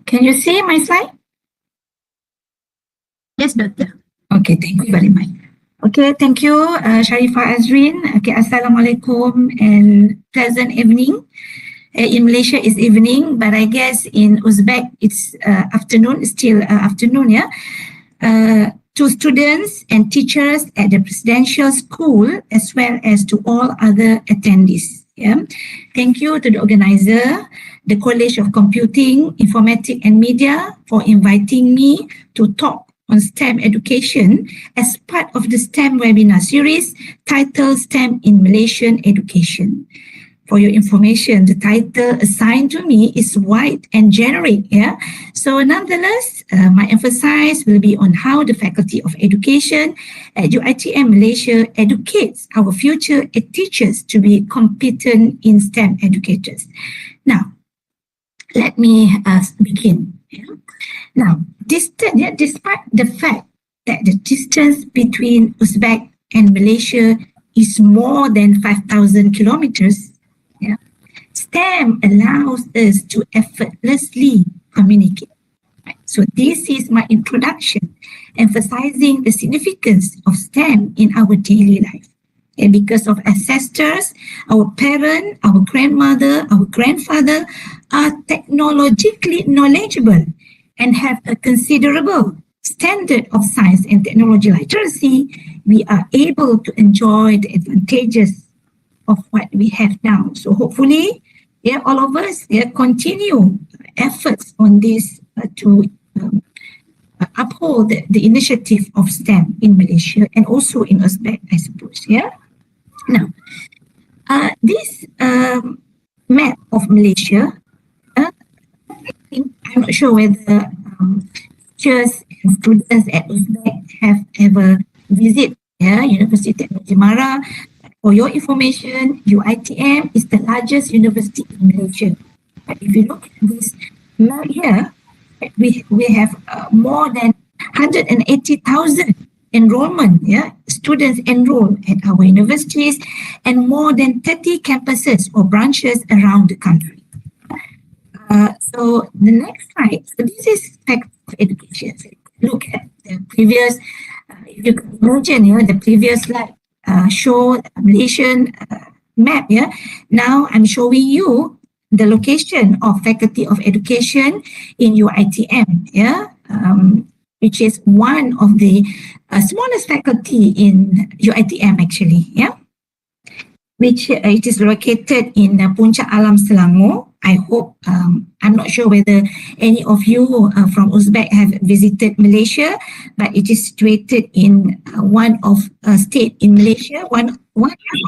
Can you see my slide? Yes, Doctor. Okay, thank you very much. Okay, thank you, Sharifah Azrin. Okay, Assalamualaikum and pleasant evening. In Malaysia, it's evening, but I guess in Uzbek, it's afternoon, still afternoon, yeah? To students and teachers at the Presidential School, as well as to all other attendees. Yeah? Thank you to the organizer, the College of Computing, Informatics and Media, for inviting me to talk on STEM education as part of the STEM webinar series titled STEM in Malaysian Education. For your information, the title assigned to me is wide and generic. Yeah. So nonetheless, my emphasis will be on how the Faculty of Education at UiTM Malaysia educates our future teachers to be competent in STEM educators. Now, let me begin. Yeah. Now, despite the fact that the distance between Uzbek and Malaysia is more than 5,000 kilometers, yeah, STEM allows us to effortlessly communicate. Right? So this is my introduction, emphasizing the significance of STEM in our daily life. And because of ancestors, our parent, our grandmother, our grandfather are technologically knowledgeable and have a considerable standard of science and technology literacy, we are able to enjoy the advantages of what we have now. So hopefully, yeah, all of us continue efforts on this to uphold the initiative of STEM in Malaysia and also in Uzbek, I suppose. Yeah. Now, this map of Malaysia, I'm not sure whether teachers and students at Uzbek have ever visited Universiti Teknologi Mara. For your information, UiTM is the largest university in Malaysia. But if you look at this map here, we have more than 180,000 enrollment, students enrolled at our universities and more than 30 campuses or branches around the country. So the next slide, so this is fact of education. So look at the previous, if you can imagine, the previous slide show Malaysian map. Yeah, now I'm showing you the location of Faculty of Education in UiTM. Yeah, which is one of the smallest faculty in UiTM actually. Yeah, which it is located in Puncak Alam, Selangor. I hope, I'm not sure whether any of you from Uzbek have visited Malaysia, but it is situated in one of state in Malaysia, one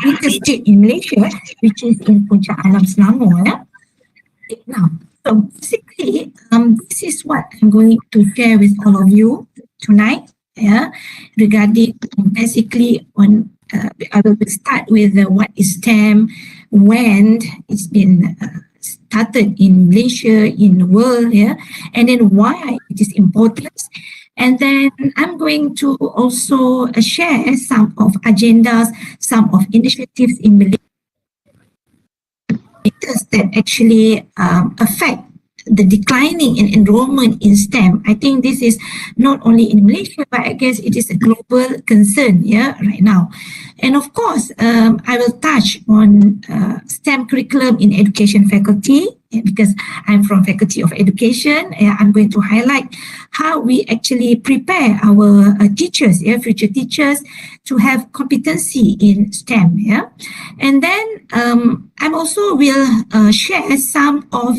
interstate in Malaysia, which is in Puncak Alam, Selangor. Yeah? Now, so basically, this is what I'm going to share with all of you tonight, regarding basically on, I will start with what is STEM, when it's been started in Malaysia, in the world, and then why it is important. And then I'm going to also share some of agendas, some of initiatives in Malaysia that actually affect the declining in enrollment in STEM. I think this is not only in Malaysia, but I guess it is a global concern, right now. And of course, I will touch on STEM curriculum in education faculty, because I'm from Faculty of Education. I'm going to highlight how we actually prepare our teachers, future teachers, to have competency in STEM. And then I also will share some of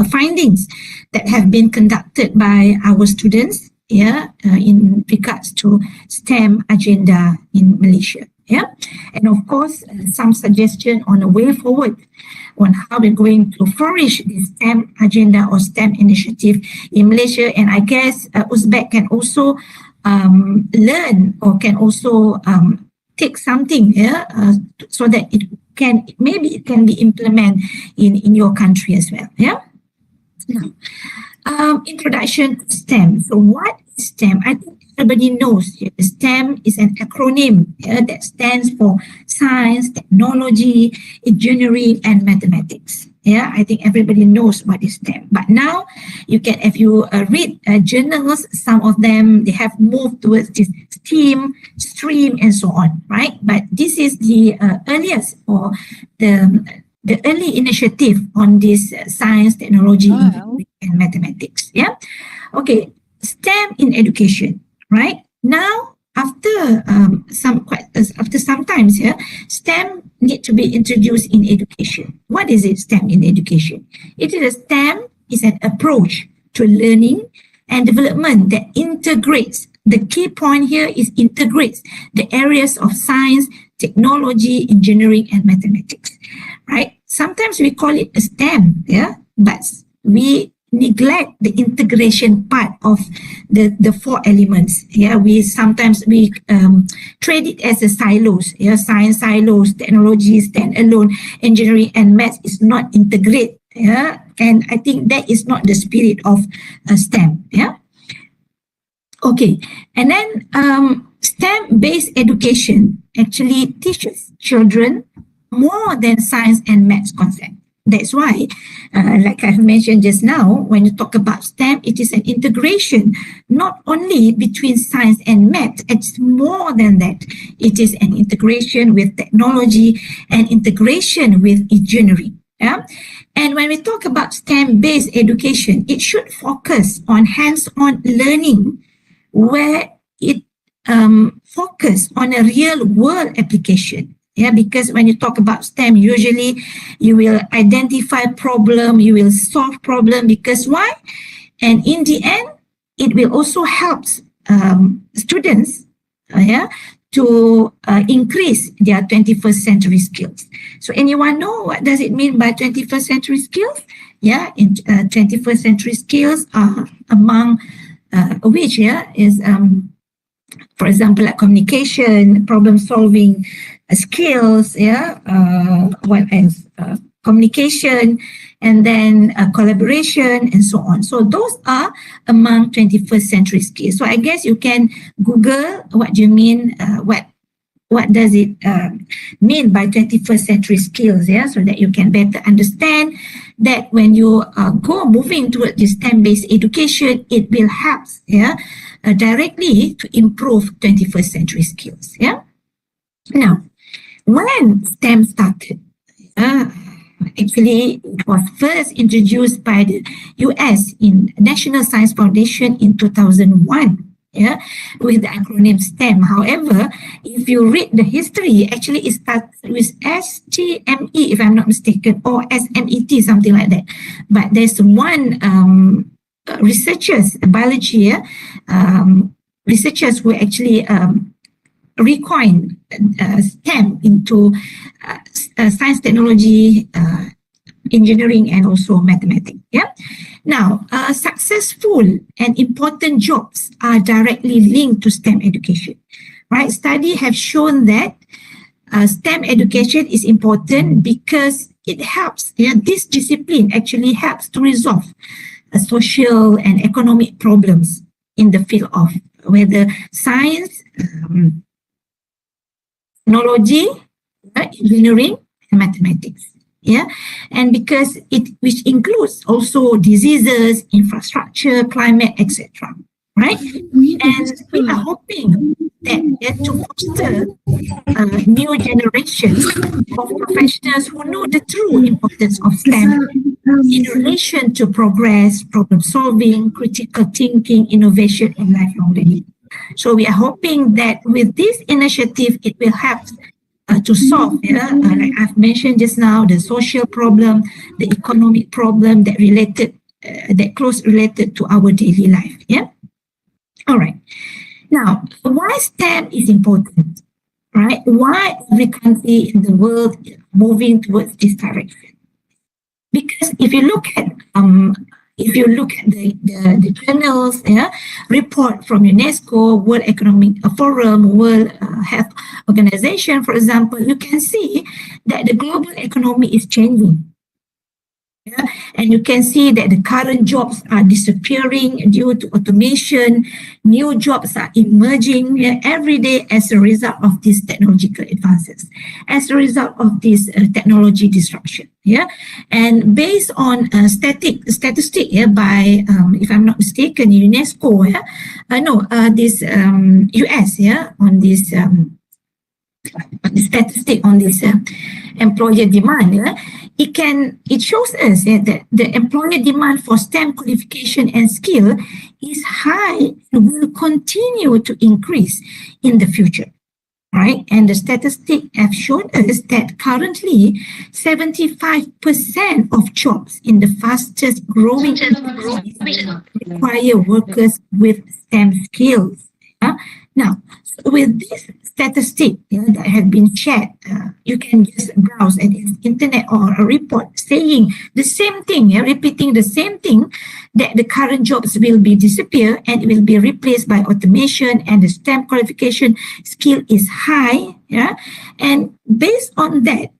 findings that have been conducted by our students in regards to STEM agenda in Malaysia. And of course, some suggestion on a way forward on how we're going to flourish this STEM agenda or STEM initiative in Malaysia. And I guess Uzbek can also learn or can also take something so that it can be implemented in your country as well. Now, introduction to STEM. So what is STEM? I think everybody knows STEM is an acronym that stands for science, technology, engineering, and mathematics. Yeah, I think everybody knows what is STEM. But now you can, if you read journals, some of them, they have moved towards this STEAM, stream, and so on, right? But this is the earliest or the early initiative on this science, technology, engineering, and mathematics. Yeah. Okay. STEM in education, right? Now, after sometimes here, STEM need to be introduced in education. What is it, STEM in education? It is a STEM is an approach to learning and development that integrates. The key point here is integrates the areas of science, technology, engineering, and mathematics, right? Sometimes we call it a STEM, yeah, but we neglect the integration part of the four elements. Yeah, we sometimes trade it as a silos. Yeah, science silos, technology stand alone, engineering and maths is not integrate. Yeah, and I think that is not the spirit of STEM. Yeah. Okay, and then STEM-based education actually teaches children more than science and maths concept. That's why, like I mentioned just now, when you talk about STEM, it is an integration, not only between science and math, it's more than that. It is an integration with technology and integration with engineering. Yeah? And when we talk about STEM-based education, it should focus on hands-on learning, where it focus on a real-world application. Yeah, because when you talk about STEM, usually you will identify problem, you will solve problem, because why? And in the end, it will also help students to increase their 21st century skills. So anyone know what does it mean by 21st century skills? Yeah, in 21st century skills are among which is for example, like communication, problem solving skills, what else? Communication, and then collaboration, and so on. So those are among 21st century skills. So I guess you can Google what do you mean, what does it mean by 21st century skills, so that you can better understand that when you go moving toward this STEM-based education, it will help directly to improve 21st century skills. Now, when STEM started, actually it was first introduced by the US in National Science Foundation in 2001. With the acronym STEM. However, if you read the history, actually it starts with STME, if I'm not mistaken, or SMET, something like that. But there's one researchers, biology, researchers who actually recoined STEM into science, technology, engineering, and also mathematics. Now, successful and important jobs are directly linked to STEM education, right? Studies have shown that STEM education is important because it helps, this discipline actually helps to resolve social and economic problems in the field of whether science, technology, engineering, and mathematics. And because which includes also diseases, infrastructure, climate, etc. Right? And we are hoping that to foster a new generation of professionals who know the true importance of STEM in relation to progress, problem solving, critical thinking, innovation, and lifelong learning. So we are hoping that with this initiative, it will help to solve, like I've mentioned just now, the social problem, the economic problem that close related to our daily life. All right. Now, why STEM is important, right? Why every country in the world is moving towards this direction? Because if you look at the journals, report from UNESCO, World Economic Forum, World Health Organization, for example, you can see that the global economy is changing. And you can see that the current jobs are disappearing due to automation. New jobs are emerging every day as a result of these technological advances, as a result of this technology disruption. Yeah, and based on statistic by if I'm not mistaken, UNESCO, this US, on this statistic on this employer demand, it shows us that the employer demand for STEM qualification and skill is high and will continue to increase in the future. Right, and the statistics have shown us that currently 75% of jobs in the fastest growing industries require workers with STEM skills. Now, with this statistic that have been shared, you can just browse at the internet or a report saying the same thing, repeating the same thing, that the current jobs will be disappear and will be replaced by automation, and the STEM qualification skill is high. And based on that,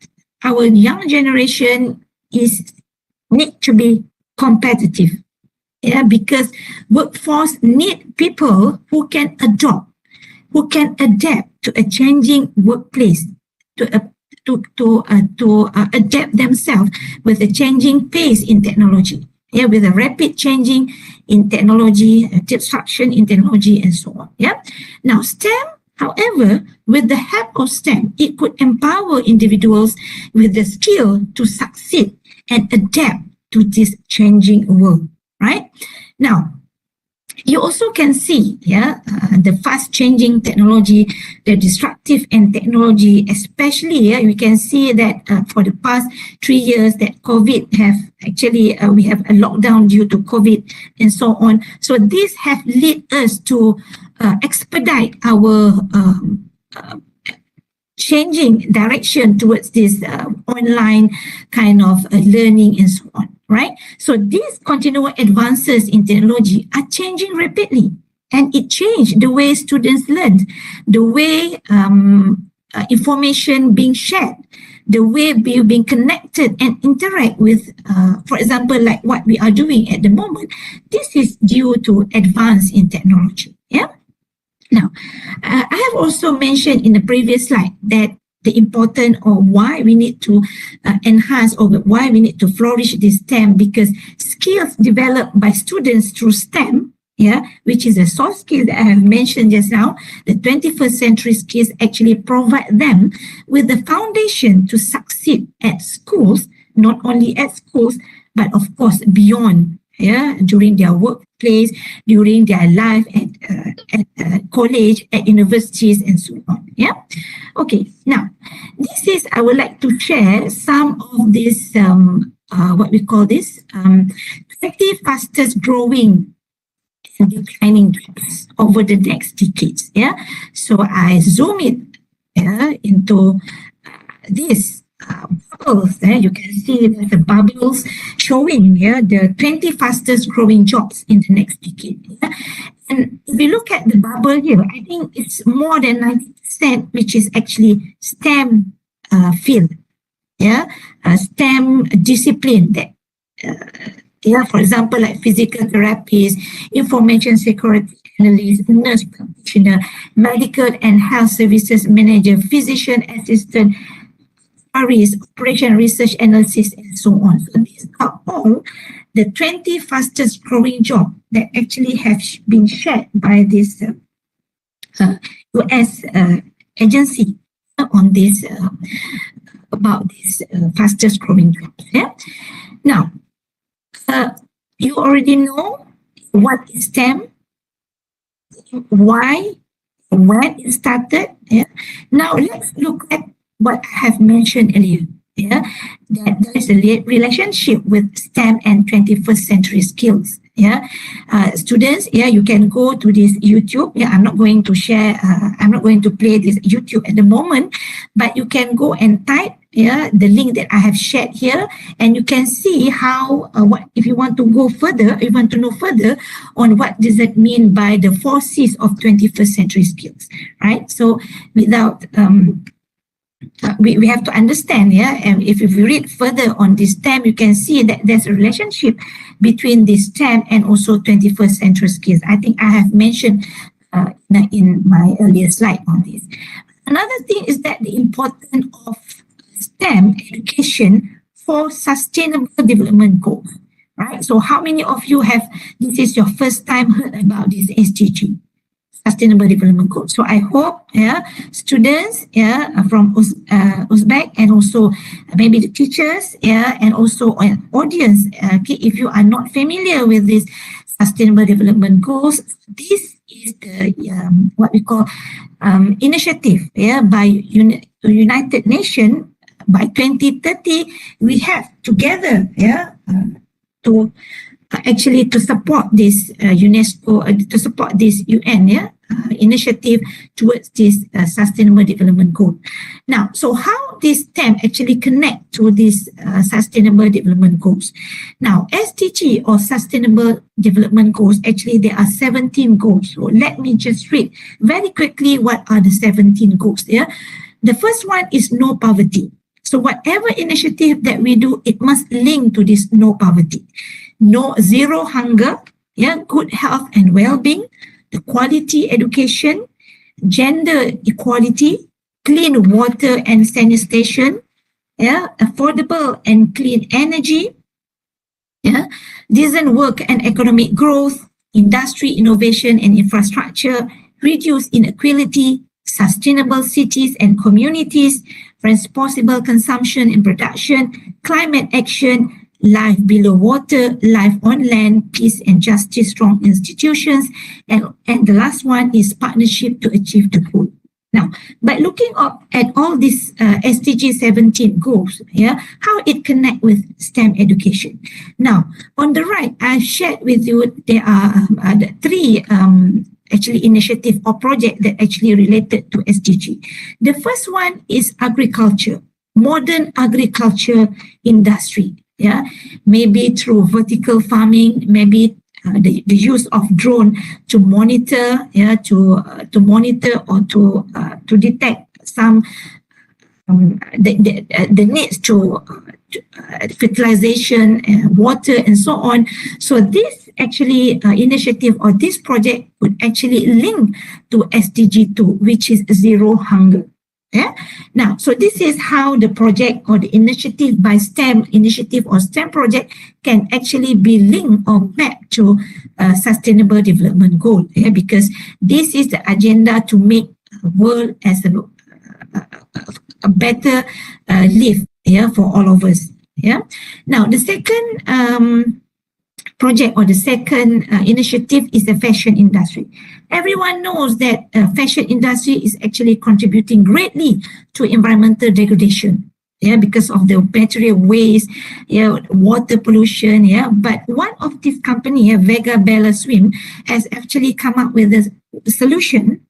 our young generation need to be competitive. Because workforce need people who can adapt to a changing workplace, to adapt themselves with a changing pace in technology, with a rapid changing in technology, disruption in technology, and so on. Now, STEM, however, with the help of STEM, it could empower individuals with the skill to succeed and adapt to this changing world. Right now, you also can see, the fast-changing technology, the disruptive and technology, especially, we can see that for the past 3 years that COVID have actually, we have a lockdown due to COVID and so on. So this have led us to expedite our changing direction towards this online kind of learning and so on. Right? So these continual advances in technology are changing rapidly, and it changed the way students learn, the way information being shared, the way being connected and interact with, for example, like what we are doing at the moment. This is due to advance in technology. Now, I have also mentioned in the previous slide that the importance of why we need to enhance, or why we need to flourish this STEM, because skills developed by students through STEM, which is a soft skill that I have mentioned just now, the 21st century skills actually provide them with the foundation to succeed at schools, not only at schools, but of course beyond, during their workplace, during their life at college, at universities, and so on. Okay, now this is, I would like to share some of this, what we call this, 50 fastest growing and declining jobs over the next decades. So I zoom it into this bubbles. You can see the bubbles showing the 20 fastest growing jobs in the next decade. And if you look at the bubble here, I think it's more than 90%, which is actually STEM field. STEM discipline that, for example, like physical therapists, information security analyst, nurse practitioner, medical and health services manager, physician assistant, Aris, operation research analysis, and so on. So these are all the 20 fastest growing jobs that actually have been shared by this US agency on this, about this fastest growing jobs. Now, you already know what is STEM, why, when it started. Now let's look at what I have mentioned earlier, that there is a relationship with STEM and 21st century skills. Students, you can go to this YouTube. I'm not going to share, I'm not going to play this YouTube at the moment, but you can go and type the link that I have shared here, and you can see how, what if you want to go further, you want to know further on what does it mean by the 4 C's of 21st century skills, right? So without, we have to understand, and if we read further on this STEM, you can see that there's a relationship between this STEM and also 21st century skills. I think I have mentioned in my earlier slide on this. Another thing is that the importance of STEM education 4 Sustainable Development Goals. Right? So how many of you this is your first time heard about this SDG? Sustainable Development Goals. So I hope students from Uzbek and also maybe the teachers and also an audience, if you are not familiar with this Sustainable Development Goals, this is the what we call initiative by United Nations. By 2030 we have together to actually to support this UNESCO, to support this UN initiative towards this Sustainable Development Goal. Now, so how this STEM actually connect to these Sustainable Development Goals? Now, SDG or Sustainable Development Goals, actually there are 17 goals. So let me just read very quickly what are the 17 goals. The first one is no poverty. So whatever initiative that we do, it must link to this no poverty. Zero hunger, good health and well-being, the quality education, gender equality, clean water and sanitation, affordable and clean energy, decent work and economic growth, industry, innovation and infrastructure, reduce inequality, sustainable cities and communities, responsible consumption and production, climate action, life below water, life on land, peace and justice, strong institutions, and the last one is partnership to achieve the goal. Now, by looking at all these SDG 17 goals, how it connect with STEM education. Now, on the right, I've shared with you there are the 3 actually initiative or project that actually related to SDG. The first one is agriculture, modern agriculture industry. Maybe through vertical farming, maybe the use of drone to monitor, to monitor or to detect some the needs to fertilization, water, and so on. So this actually initiative or this project would actually link to SDG 2, which is zero hunger. Now, so this is how the project or the initiative by STEM initiative or STEM project can actually be linked or mapped to Sustainable Development Goal. Because this is the agenda to make the world as a better live for all of us. Now, the second project or the second initiative is the fashion industry. Everyone knows that fashion industry is actually contributing greatly to environmental degradation, because of the material waste, water pollution, But one of these company, Vega Bella Swim, has actually come up with a solution,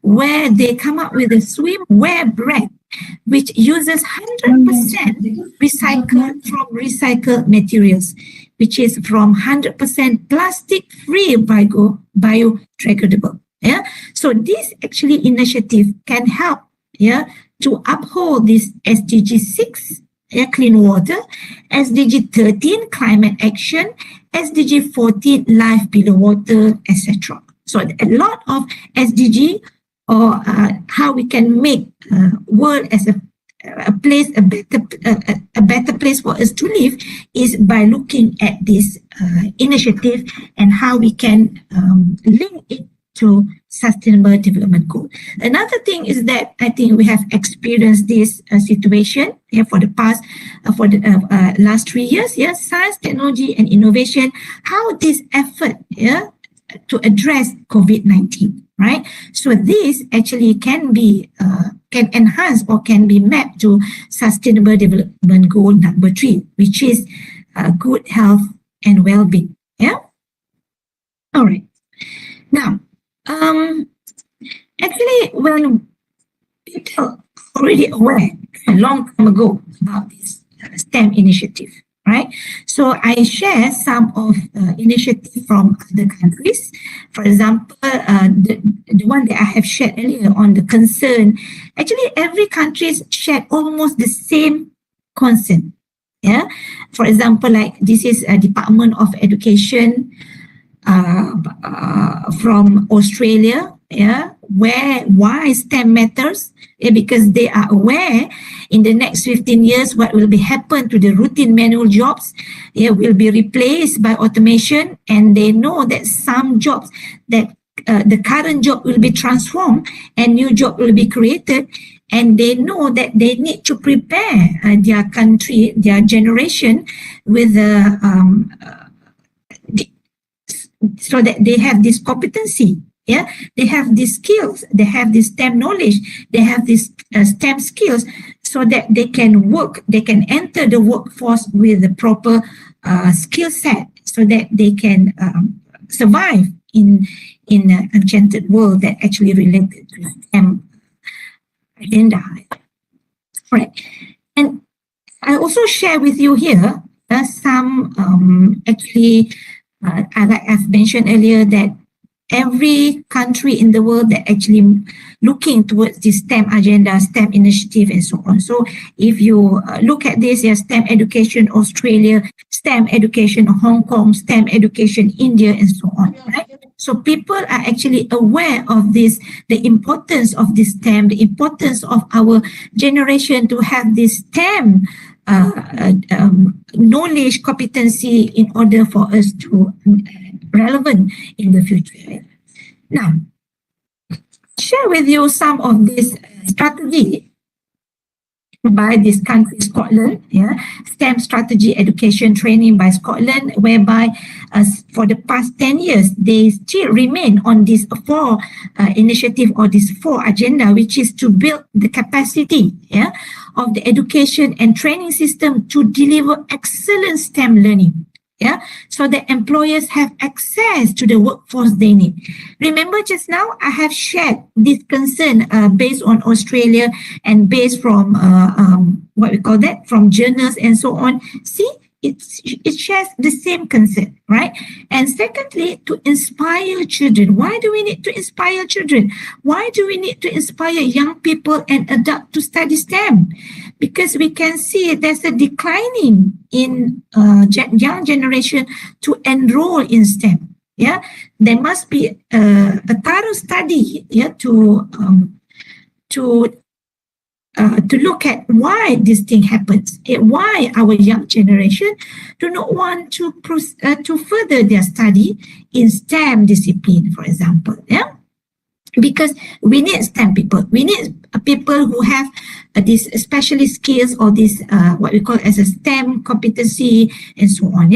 where they come up with a swimwear brand which uses 100% recycled materials, which is from 100% plastic-free biodegradable. So this actually initiative can help to uphold this SDG 6, clean water, SDG 13, climate action, SDG 14, life below water, etc. So a lot of SDG or how we can make world as a place, a better place for us to live is by looking at this initiative and how we can link it to Sustainable Development Goal. Another thing is that I think we have experienced this situation for the past, for the last 3 years, science, technology and innovation, how this effort to address COVID-19, right? So this actually can be, can enhance or can be mapped to Sustainable Development Goal number 3, which is good health and well-being, All right. Now, actually, when people already aware a long time ago about this STEM initiative, right? So I share some of initiatives from other countries. For example, the one that I have shared earlier on the concern, actually every country shared almost the same concern. For example, like this is a Department of Education from Australia, why STEM matters, because they are aware in the next 15 years what will be happen to the routine manual jobs will be replaced by automation, and they know that some jobs that the current job will be transformed and new job will be created, and they know that they need to prepare their country, their generation with so that they have this competency. Yeah, they have these skills, they have this STEM knowledge, they have these STEM skills, so that they can work, they can enter the workforce with the proper skill set, so that they can survive in an enchanted world that actually related to STEM agenda. Right. And I also share with you here some actually, like I've mentioned earlier, that every country in the world that actually looking towards this STEM agenda, STEM initiative, and so on. So if you look at this, STEM education Australia, STEM education Hong Kong, STEM education India, and so on, right? So people are actually aware of this, the importance of this STEM, the importance of our generation to have this STEM knowledge, competency in order for us to relevant in the future. Now, share with you some of this strategy by this country, Scotland, STEM strategy education training by Scotland, whereby for the past 10 years, they still remain on this 4 initiative or this 4 agenda, which is to build the capacity of the education and training system to deliver excellent STEM learning. So the employers have access to the workforce they need. Remember just now, I have shared this concern based on Australia and based from what we call that, from journals and so on. See, it shares the same concern, right? And secondly, to inspire children. Why do we need to inspire children? Why do we need to inspire young people and adults to study STEM? Because we can see there's a declining in young generation to enroll in STEM. There must be a thorough study to look at why this thing happens, why our young generation do not want to further their study in STEM discipline, for example. Because we need STEM people. We need people who have these specialist skills or this what we call as a STEM competency and so on.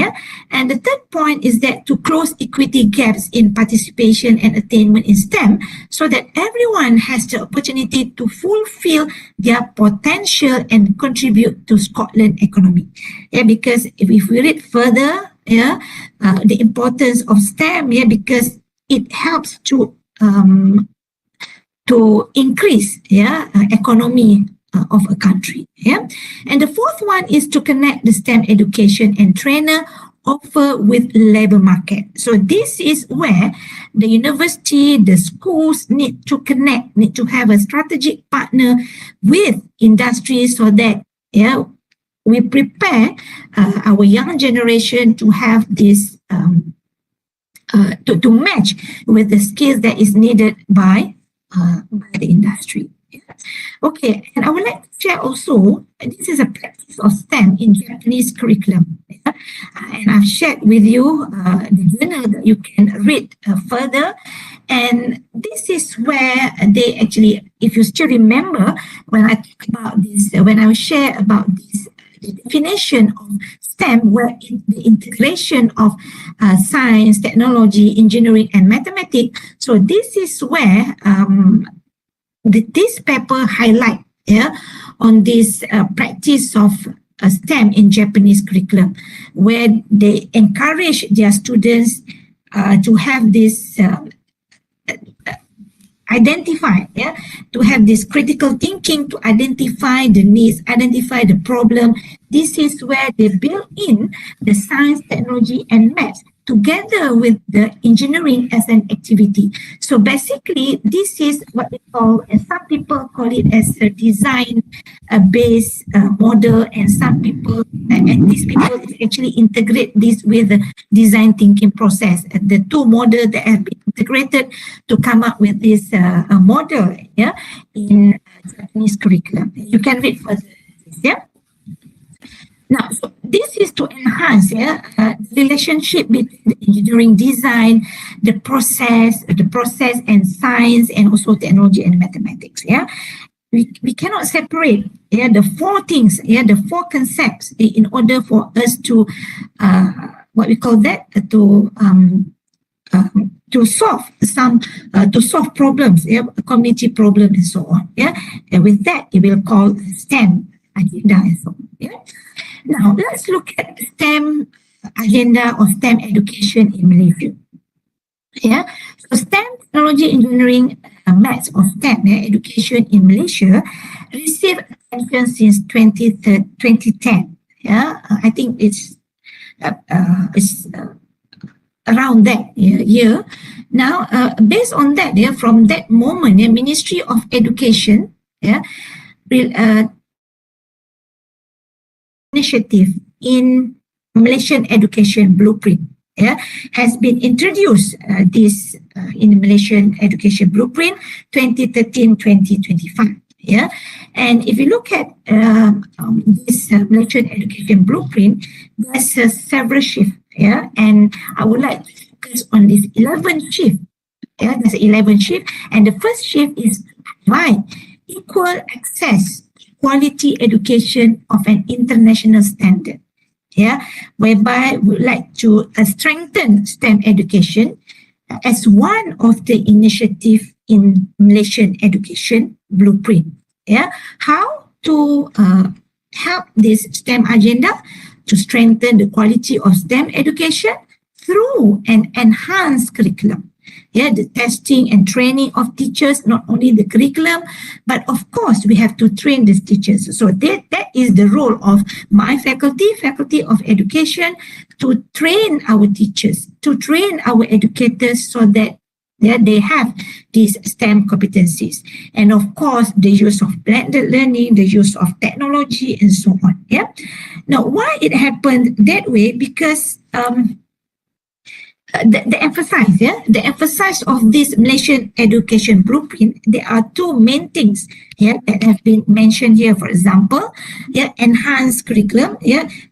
And the third point is that to close equity gaps in participation and attainment in STEM, so that everyone has the opportunity to fulfill their potential and contribute to Scotland economy. Because if we read further, the importance of STEM, because it helps to increase economy of a country. And the fourth one is to connect the STEM education and trainer offer with labor market. So this is where the university, the schools need to connect, need to have a strategic partner with industry, so that we prepare our young generation to have this to match with the skills that is needed by the industry. Okay, and I would like to share also, this is a practice of STEM in Japanese curriculum. And I've shared with you the journal that you can read further. And this is where they actually, if you still remember, when I talk about this, when I share about this, the definition of STEM, where the integration of science, technology, engineering, and mathematics. So this is where this paper highlight on this practice of STEM in Japanese curriculum, where they encourage their students to have this to have this critical thinking, to identify the needs, identify the problem. This is where they build in the science, technology, and maths together with the engineering as an activity. So basically, this is what we call, and some people call it as a design based model, and some people, and these people actually integrate this with the design thinking process. The two models that have been integrated to come up with this model, yeah, in Japanese curriculum. You can read further, yeah. Now, so this is to enhance the relationship between the engineering design, the process and science, and also technology and mathematics. Yeah, we cannot separate the four things, the four concepts, in order for us to what we call that to solve problems, community problems and so on. Yeah, and with that, it will call STEM agenda and so on. Yeah. Now, let's look at STEM agenda or STEM education in Malaysia. Yeah, so STEM, technology, engineering, maths or STEM education in Malaysia received attention since 2010. Yeah, I think it's around that year. Now, based on that, from that moment, the Ministry of Education, initiative in Malaysian Education Blueprint has been introduced this in Malaysian Education Blueprint 2013-2025. Yeah, and if you look at this Malaysian Education Blueprint, there's several shifts. Yeah, and I would like to focus on this 11th shift. Yeah, there's 11 shift, and the first shift is to provide equal access quality education of an international standard, whereby we would like to strengthen STEM education as one of the initiatives in Malaysian Education Blueprint. How to help this STEM agenda to strengthen the quality of STEM education through an enhanced curriculum. The testing and training of teachers, not only the curriculum, but of course we have to train these teachers. So that is the role of my faculty of education, to train our teachers, to train our educators so that they have these STEM competencies. And of course, the use of blended learning, the use of technology and so on. Now, why it happened that way? Because the emphasis of this Malaysian Education Blueprint, there are two main things that have been mentioned here. For example, enhanced curriculum.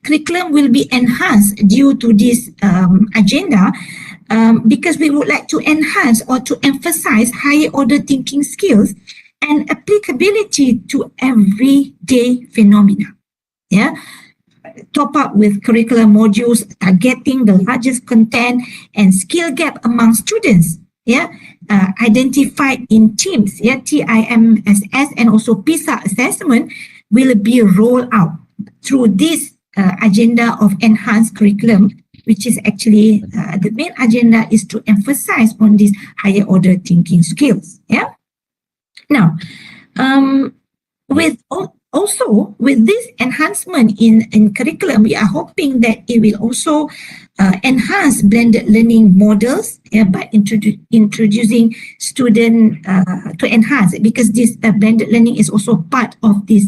Curriculum will be enhanced due to this agenda, because we would like to enhance or to emphasize higher order thinking skills and applicability to everyday phenomena. Top up with curriculum modules targeting the largest content and skill gap among students. Identified in teams. TIMSS and also PISA assessment will be rolled out through this agenda of enhanced curriculum, which is actually the main agenda is to emphasize on these higher order thinking skills. Now, with this enhancement in curriculum, we are hoping that it will also enhance blended learning models by introducing student to enhance it, because this blended learning is also part of this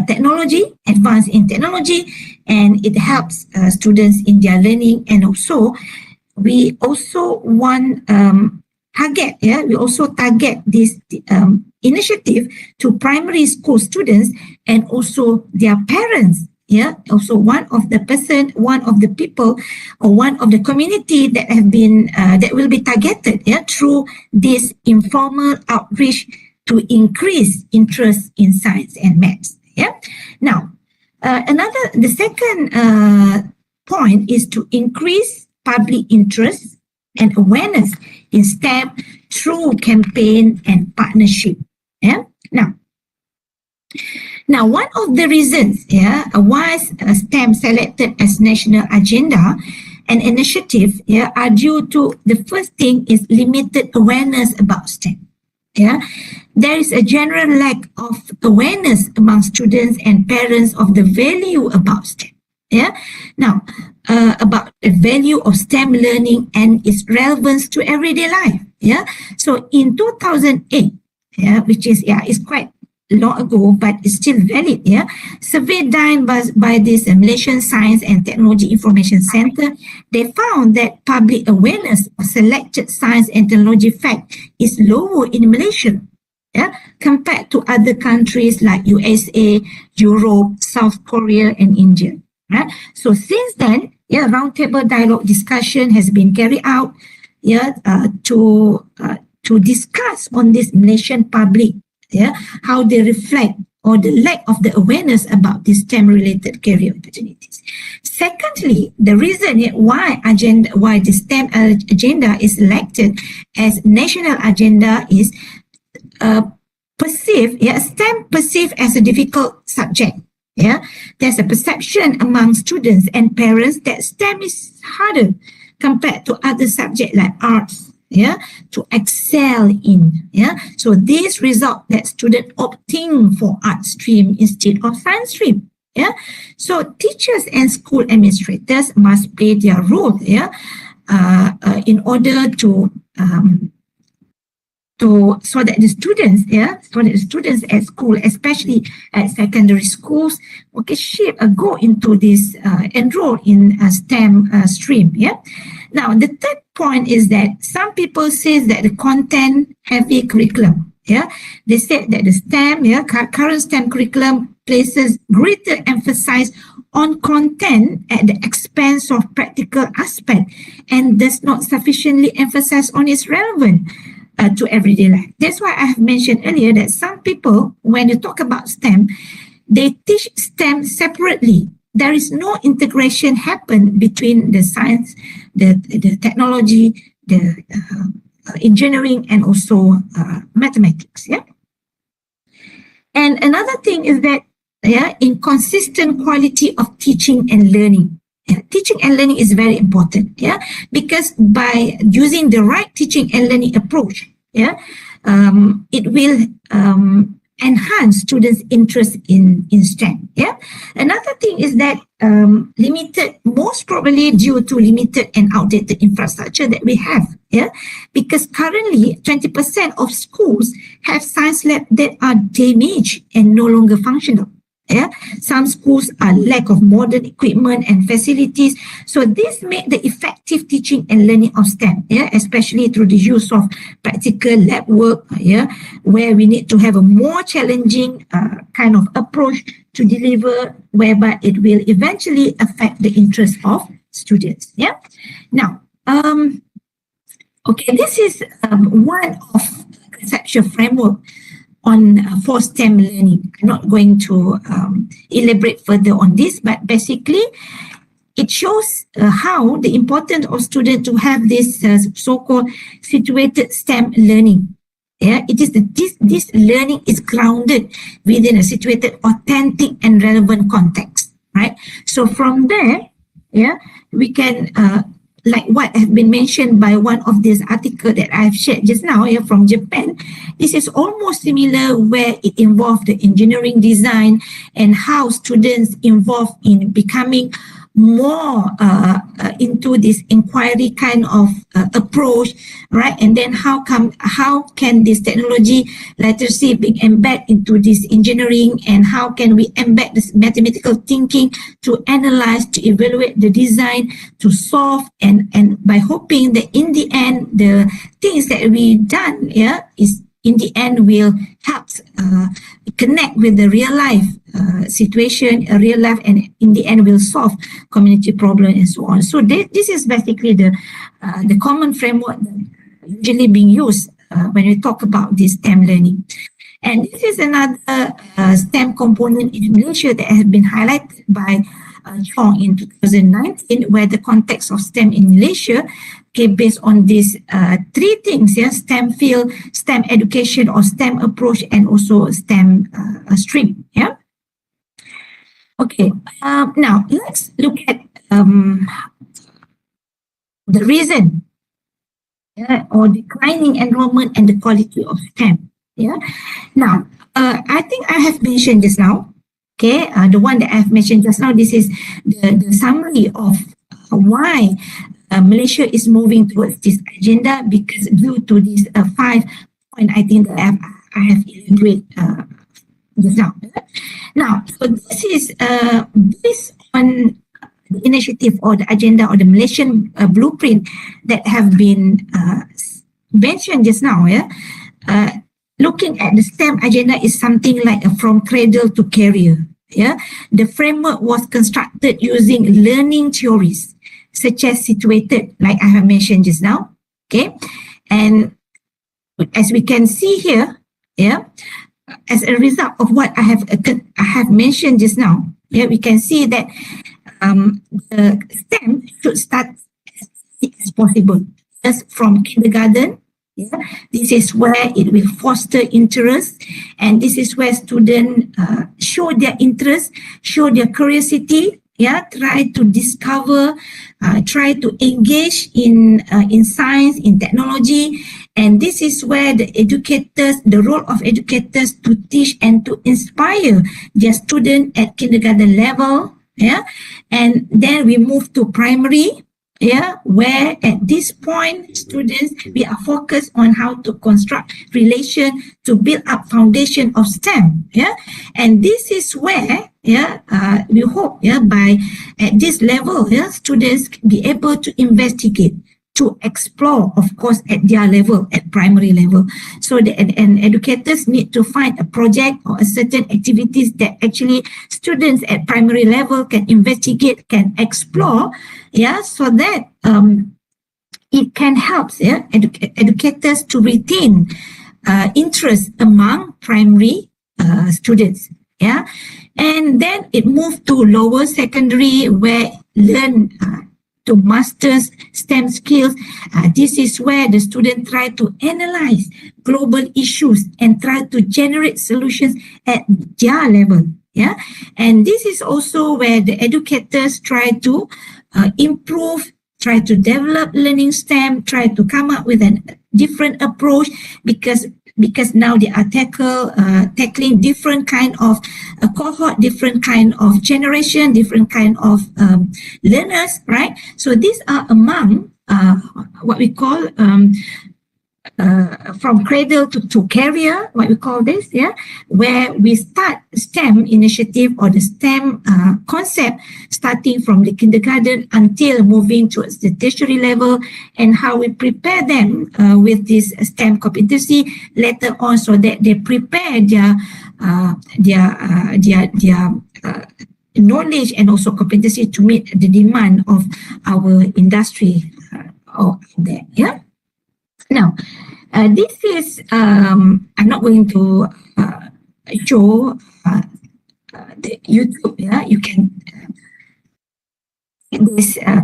technology, advance in technology, and it helps students in their learning. And also, we also want we also target this initiative to primary school students and also their parents. Also one of the people or one of the community that have been that will be targeted through this informal outreach to increase interest in science and maths. Now, the second point is to increase public interest and awareness in STEM through campaign and partnership. Now, one of the reasons why STEM selected as national agenda and initiative are due to, the first thing is limited awareness about STEM. There is a general lack of awareness among students and parents of the value about STEM. Now, about the value of STEM learning and its relevance to everyday life. Yeah. So in 2008, yeah, which is it's quite long ago, but it's still valid. Yeah. Survey done by this Malaysian Science and Technology Information Center, they found that public awareness of selected science and technology fact is lower in Malaysia. Yeah, compared to other countries like USA, Europe, South Korea, and India. Right. So since then, roundtable dialogue discussion has been carried out. To discuss on this Malaysian public, how they reflect or the lack of the awareness about these STEM-related career opportunities. Secondly, the reason why the STEM agenda is selected as national agenda is STEM perceived as a difficult subject. Yeah, there's a perception among students and parents that STEM is harder compared to other subjects like arts. To excel in. So this result that students opting for art stream instead of science stream. So teachers and school administrators must play their role. In order to so that the students at school, especially at secondary schools, go into this enroll in a STEM stream. Now the third point is that some people say that the content heavy curriculum. They said that the STEM, current STEM curriculum places greater emphasis on content at the expense of practical aspect and does not sufficiently emphasize on its relevance to everyday life. That's why I have mentioned earlier that some people, when you talk about STEM, they teach STEM separately. There is no integration happen between the science, the technology, the engineering, and also mathematics. And another thing is that inconsistent quality of teaching and learning. Teaching and learning is very important, because by using the right teaching and learning approach, it will enhance students' interest in STEM. Another thing is that most probably due to limited and outdated infrastructure that we have. Because currently 20% of schools have science labs that are damaged and no longer functional. Some schools are lack of modern equipment and facilities. So this make the effective teaching and learning of STEM, especially through the use of practical lab work, where we need to have a more challenging kind of approach to deliver, whereby it will eventually affect the interest of students. Now, this is one of conceptual framework on for STEM learning. I'm not going to elaborate further on this, but basically it shows how the importance of students to have this so-called situated STEM learning. It is this learning is grounded within a situated, authentic, and relevant context. Right. So from there, we can. Like what have been mentioned by one of these articles that I've shared just now from Japan, this is almost similar where it involved the engineering design and how students involved in becoming more into this inquiry kind of approach, right? And then how can this technology literacy be embedded into this engineering, and how can we embed this mathematical thinking to analyze, to evaluate the design, to solve, and by hoping that in the end the things that we done is in the end will help connect with the real life situation, real life, and in the end will solve community problem and so on. So this is basically the common framework that usually being used when we talk about this STEM learning. And this is another STEM component in Malaysia that has been highlighted by Chong in 2019, where the context of STEM in Malaysia based on these three things, STEM field, STEM education or STEM approach, and also STEM stream. Okay, now let's look at the reason or declining enrollment and the quality of STEM. Now, I think I have mentioned just now, the one that I have mentioned just now, this is the summary of why Malaysia is moving towards this agenda, because due to these 5 points, I think that I have elaborated just now. Now, so this is based on the initiative or the agenda or the Malaysian blueprint that have been mentioned just now. Looking at the STEM agenda is something like from cradle to career. The framework was constructed using learning theories such as situated, like I have mentioned just now. Okay, and as we can see here, as a result of what I have mentioned just now, we can see that the STEM should start as early as possible, just from kindergarten. This is where it will foster interest, and this is where students show their interest, show their curiosity, try to discover, try to engage in science, in technology, and this is where the role of educators to teach and to inspire their students at kindergarten level, and then we move to primary. Where at this point, students, we are focused on how to construct relation to build up foundation of STEM. And this is where, we hope, by at this level, students be able to investigate, to explore, of course, at their level, at primary level. So and educators need to find a project or a certain activities that actually students at primary level can investigate, can explore, so that it can help educators to retain interest among primary students. And then it moved to lower secondary, where learn to master STEM skills. This is where the students try to analyze global issues and try to generate solutions at their level. And this is also where the educators try to improve, try to develop learning STEM, try to come up with a different approach, because now they are tackling different kind of cohort, different kind of generation, different kind of learners, right? So these are among what we call from cradle to career, what we call this, where we start STEM initiative or the STEM concept starting from the kindergarten until moving towards the tertiary level, and how we prepare them with this STEM competency later on, so that they prepare their knowledge and also competency to meet the demand of our industry there. Now, this is, I'm not going to show the YouTube, you can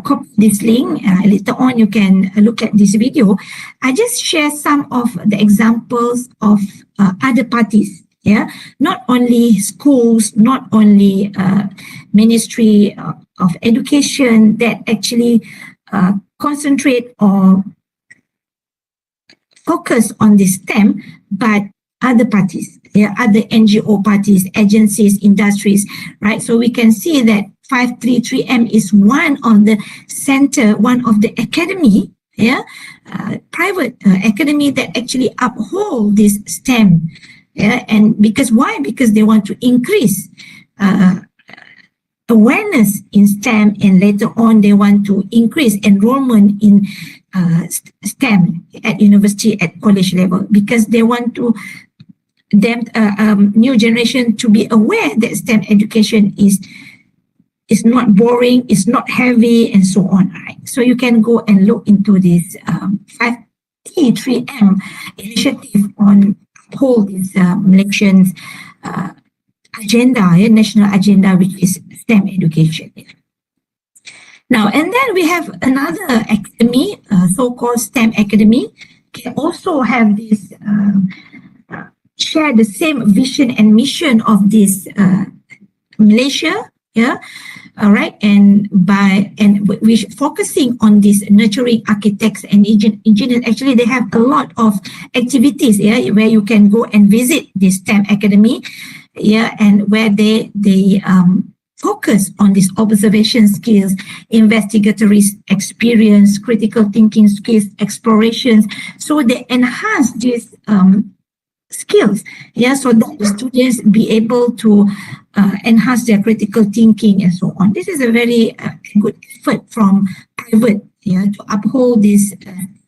copy this link. Later on, you can look at this video. I just share some of the examples of other parties, not only schools, not only Ministry of Education that actually concentrate or focus on this STEM, but other parties, other NGO parties, agencies, industries, right? So we can see that 533M is one of the center, one of the academy, private academy that actually uphold this STEM. And because why? Because they want to increase awareness in STEM, and later on they want to increase enrollment in STEM at university, at college level, because they want to new generation to be aware that STEM education is not boring, it's not heavy, and so on. Right? So you can go and look into this 5T3M initiative on uphold this Malaysian agenda, national agenda, which is STEM education. Now, and then we have another academy, so-called STEM academy, can also have this, share the same vision and mission of this Malaysia, all right, and we're focusing on this nurturing architects and engineers. Actually, they have a lot of activities, where you can go and visit this STEM academy, and where they focus on these observation skills, investigatory experience, critical thinking skills, explorations. So they enhance these skills, so that the students be able to enhance their critical thinking and so on. This is a very good effort from private, to uphold this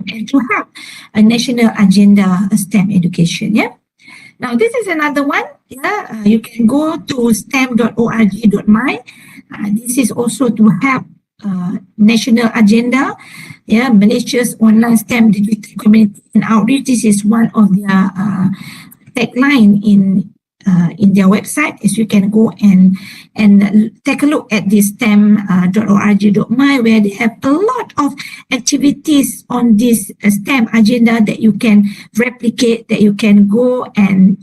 and to have a national agenda, STEM education. Now this is another one. You can go to stem.org.my. This is also to have national agenda. Malaysia's online STEM digital community and outreach. This is one of their tagline in their website. Is you can go and take a look at this stem.org.my, where they have a lot of activities on this STEM agenda that you can replicate, that you can go and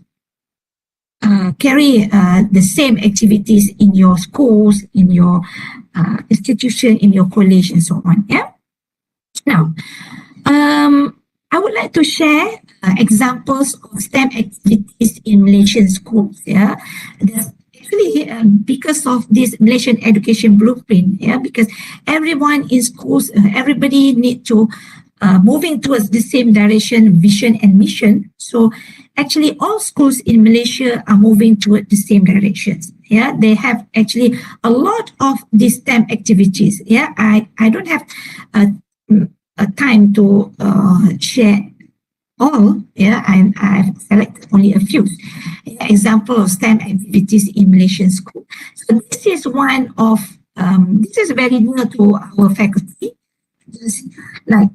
carry the same activities in your schools, in your institution, in your college, and so on. Now, I would like to share examples of STEM activities in Malaysian schools. There's actually because of this Malaysian education blueprint. Because everyone in schools, everybody need to moving towards the same direction, vision and mission. So actually all schools in Malaysia are moving toward the same directions. They have actually a lot of these STEM activities. I don't have a time to share all, and I've selected only a few example of STEM activities in Malaysian school. So this is one of this is very near to our faculty, just like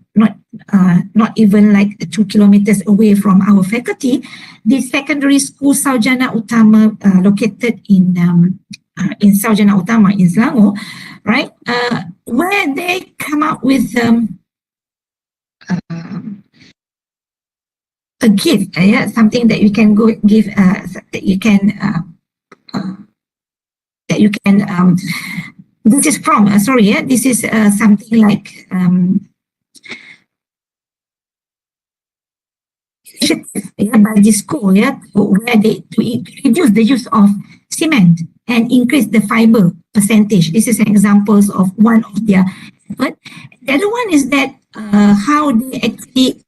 not even like 2 kilometers away from our faculty. The secondary school Sarjana Utama, located in Sarjana Utama in Selangor, right? Where they come up with a gift, something that you can go give, that you can this is from this is something like by the school, where they to reduce the use of cement and increase the fiber percentage. This is an examples of one of their effort. The other one is that how they actually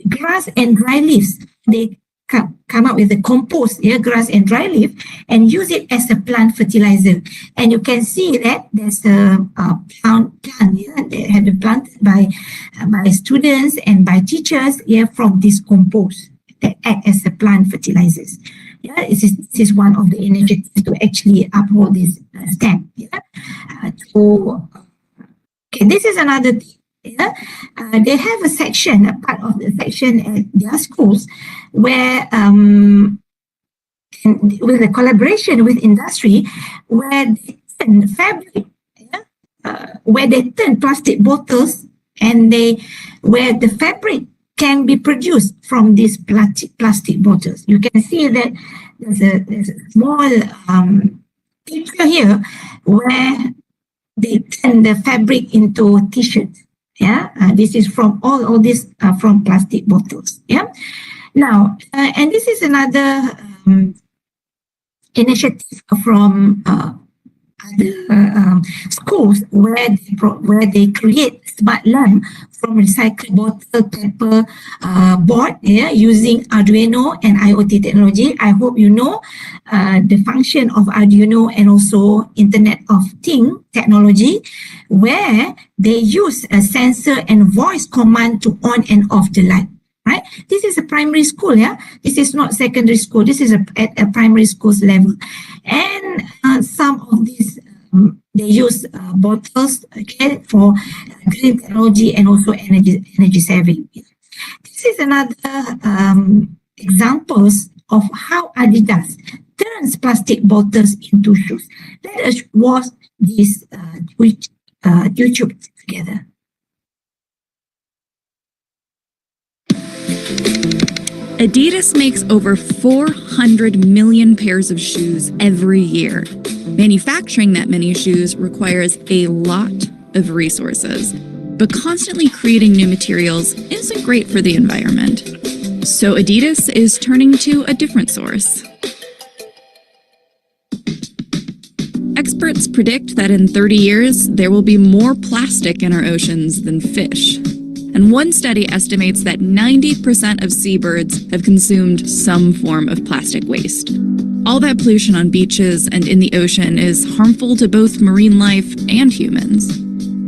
grass and dry leaves, they come up with the compost, grass and dry leaf, and use it as a plant fertilizer. And you can see that there's a plant that have been planted by students and by teachers from this compost that act as a plant fertilizers. This is one of the initiatives to actually uphold this STEM. This is another thing. They have a section, a part of the section at their schools, where with a collaboration with industry, where they turn fabric, where they turn plastic bottles, and where the fabric can be produced from these plastic bottles. You can see that there's a small picture here where they turn the fabric into t-shirts. This is from all this from plastic bottles. Now, and this is another initiative from other schools where they create smart lamp from recycled bottle paper board using Arduino and IoT technology. I hope you know the function of Arduino and also Internet of Things technology, where they use a sensor and voice command to on and off the light. Right? This is a primary school, This is not secondary school. This is at a primary school's level. And some of these, they use bottles, for green technology and also energy saving. This is another examples of how Adidas turns plastic bottles into shoes. Let us watch this YouTube together. Adidas makes over 400 million pairs of shoes every year. Manufacturing that many shoes requires a lot of resources, but constantly creating new materials isn't great for the environment. So Adidas is turning to a different source. Experts predict that in 30 years, there will be more plastic in our oceans than fish. And one study estimates that 90% of seabirds have consumed some form of plastic waste. All that pollution on beaches and in the ocean is harmful to both marine life and humans.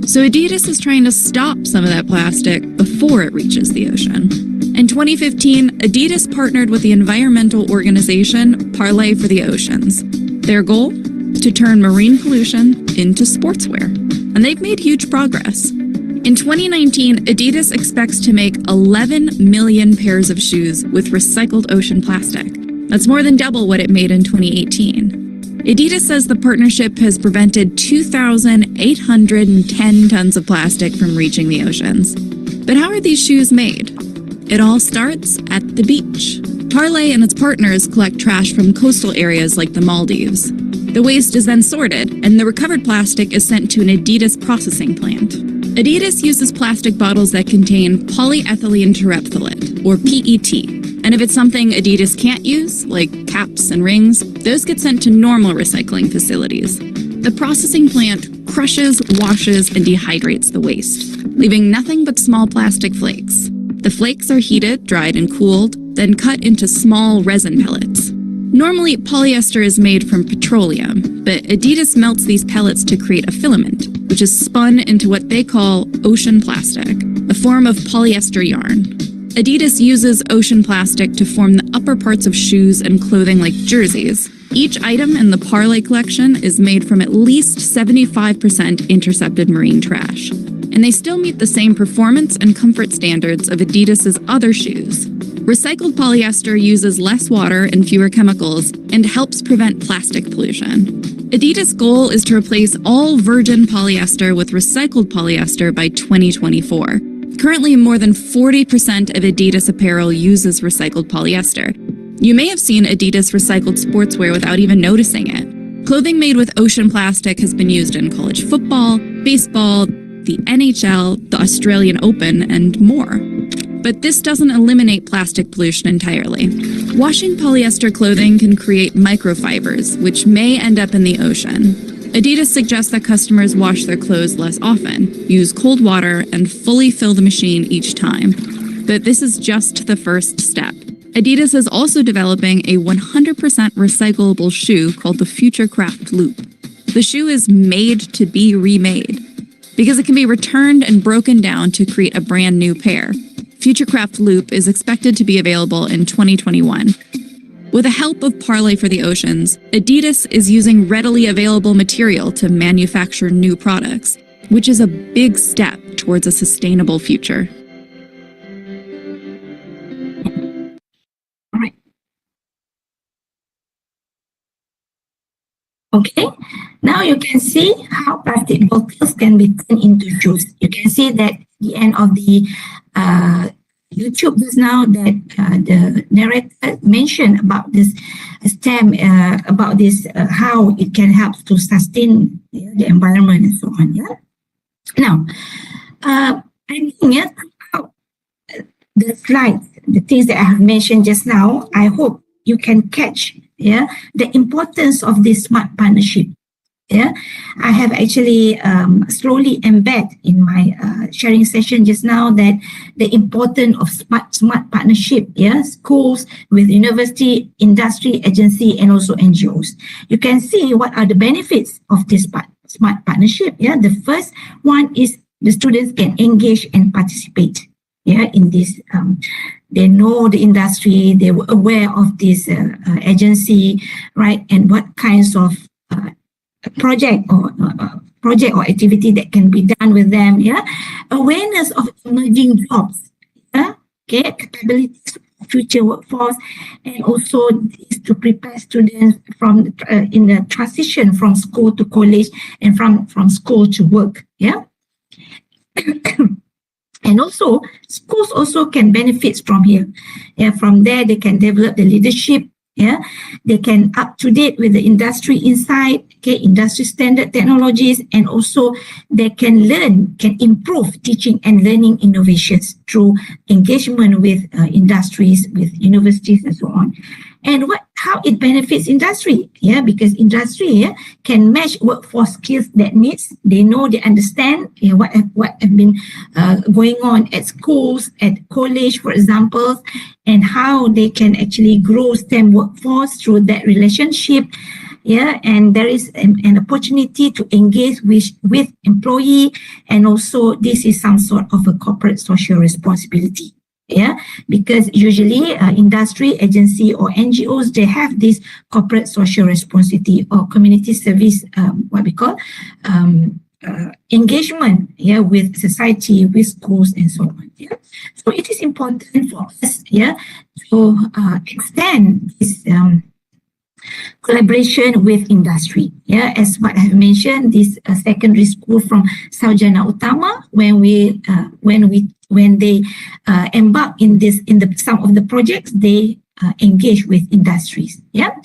So Adidas is trying to stop some of that plastic before it reaches the ocean. In 2015, Adidas partnered with the environmental organization Parley for the Oceans. Their goal? To turn marine pollution into sportswear. And they've made huge progress. In 2019, Adidas expects to make 11 million pairs of shoes with recycled ocean plastic. That's more than double what it made in 2018. Adidas says the partnership has prevented 2,810 tons of plastic from reaching the oceans. But how are these shoes made? It all starts at the beach. Parley and its partners collect trash from coastal areas like the Maldives. The waste is then sorted, and the recovered plastic is sent to an Adidas processing plant. Adidas uses plastic bottles that contain polyethylene terephthalate, or PET. And if it's something Adidas can't use, like caps and rings, those get sent to normal recycling facilities. The processing plant crushes, washes, and dehydrates the waste, leaving nothing but small plastic flakes. The flakes are heated, dried, and cooled, then cut into small resin pellets. Normally, polyester is made from petroleum, but Adidas melts these pellets to create a filament, which is spun into what they call ocean plastic, a form of polyester yarn. Adidas uses ocean plastic to form the upper parts of shoes and clothing like jerseys. Each item in the Parley collection is made from at least 75% intercepted marine trash. And they still meet the same performance and comfort standards of Adidas's other shoes. Recycled polyester uses less water and fewer chemicals and helps prevent plastic pollution. Adidas' goal is to replace all virgin polyester with recycled polyester by 2024. Currently, more than 40% of Adidas apparel uses recycled polyester. You may have seen Adidas recycled sportswear without even noticing it. Clothing made with ocean plastic has been used in college football, baseball, the NHL, the Australian Open, and more. But this doesn't eliminate plastic pollution entirely. Washing polyester clothing can create microfibers, which may end up in the ocean. Adidas suggests that customers wash their clothes less often, use cold water, and fully fill the machine each time. But this is just the first step. Adidas is also developing a 100% recyclable shoe called the Futurecraft Loop. The shoe is made to be remade, because it can be returned and broken down to create a brand new pair. Futurecraft Loop is expected to be available in 2021. With the help of Parley for the Oceans, Adidas is using readily available material to manufacture new products, which is a big step towards a sustainable future. All right. Okay, now you can see how plastic bottles can be turned into shoes. You can see that at the end of the YouTube just now that the narrator mentioned about this STEM, about this, how it can help to sustain the environment and so on. Yeah. Now, I think the slides, the things that I have mentioned just now, I hope you can catch the importance of this smart partnership. Yeah, I have actually slowly embed in my sharing session just now that the importance of smart partnership, schools with university, industry, agency, and also NGOs. You can see what are the benefits of this smart partnership. Yeah, the first one is the students can engage and participate. Yeah, in this, they know the industry, they were aware of this agency, right, and what kinds of project or activity that can be done with them. Yeah, awareness of emerging jobs. Yeah, okay, capabilities, future workforce, and also is to prepare students from in the transition from school to college and from school to work. Yeah. And also, schools also can benefit from here. Yeah, from there they can develop the leadership. Yeah, they can up to date with the industry insight, okay, industry standard technologies, and also they can improve teaching and learning innovations through engagement with industries, with universities, and so on. and how it benefits industry. Yeah, because industry can match workforce skills that needs. They know, they understand what have been going on at schools, at college, for example, and how they can actually grow STEM workforce through that relationship. Yeah, and there is an opportunity to engage with employee, and also this is some sort of a corporate social responsibility. Yeah, because usually industry, agency or NGOs, they have this corporate social responsibility or community service, what we call engagement, yeah, with society, with schools and so on. Yeah, so it is important for us, yeah, to extend this collaboration with industry. Yeah, as what I have mentioned, this secondary school from Sarjana Utama, when they embark in some of the projects, they engage with industries. Yeah.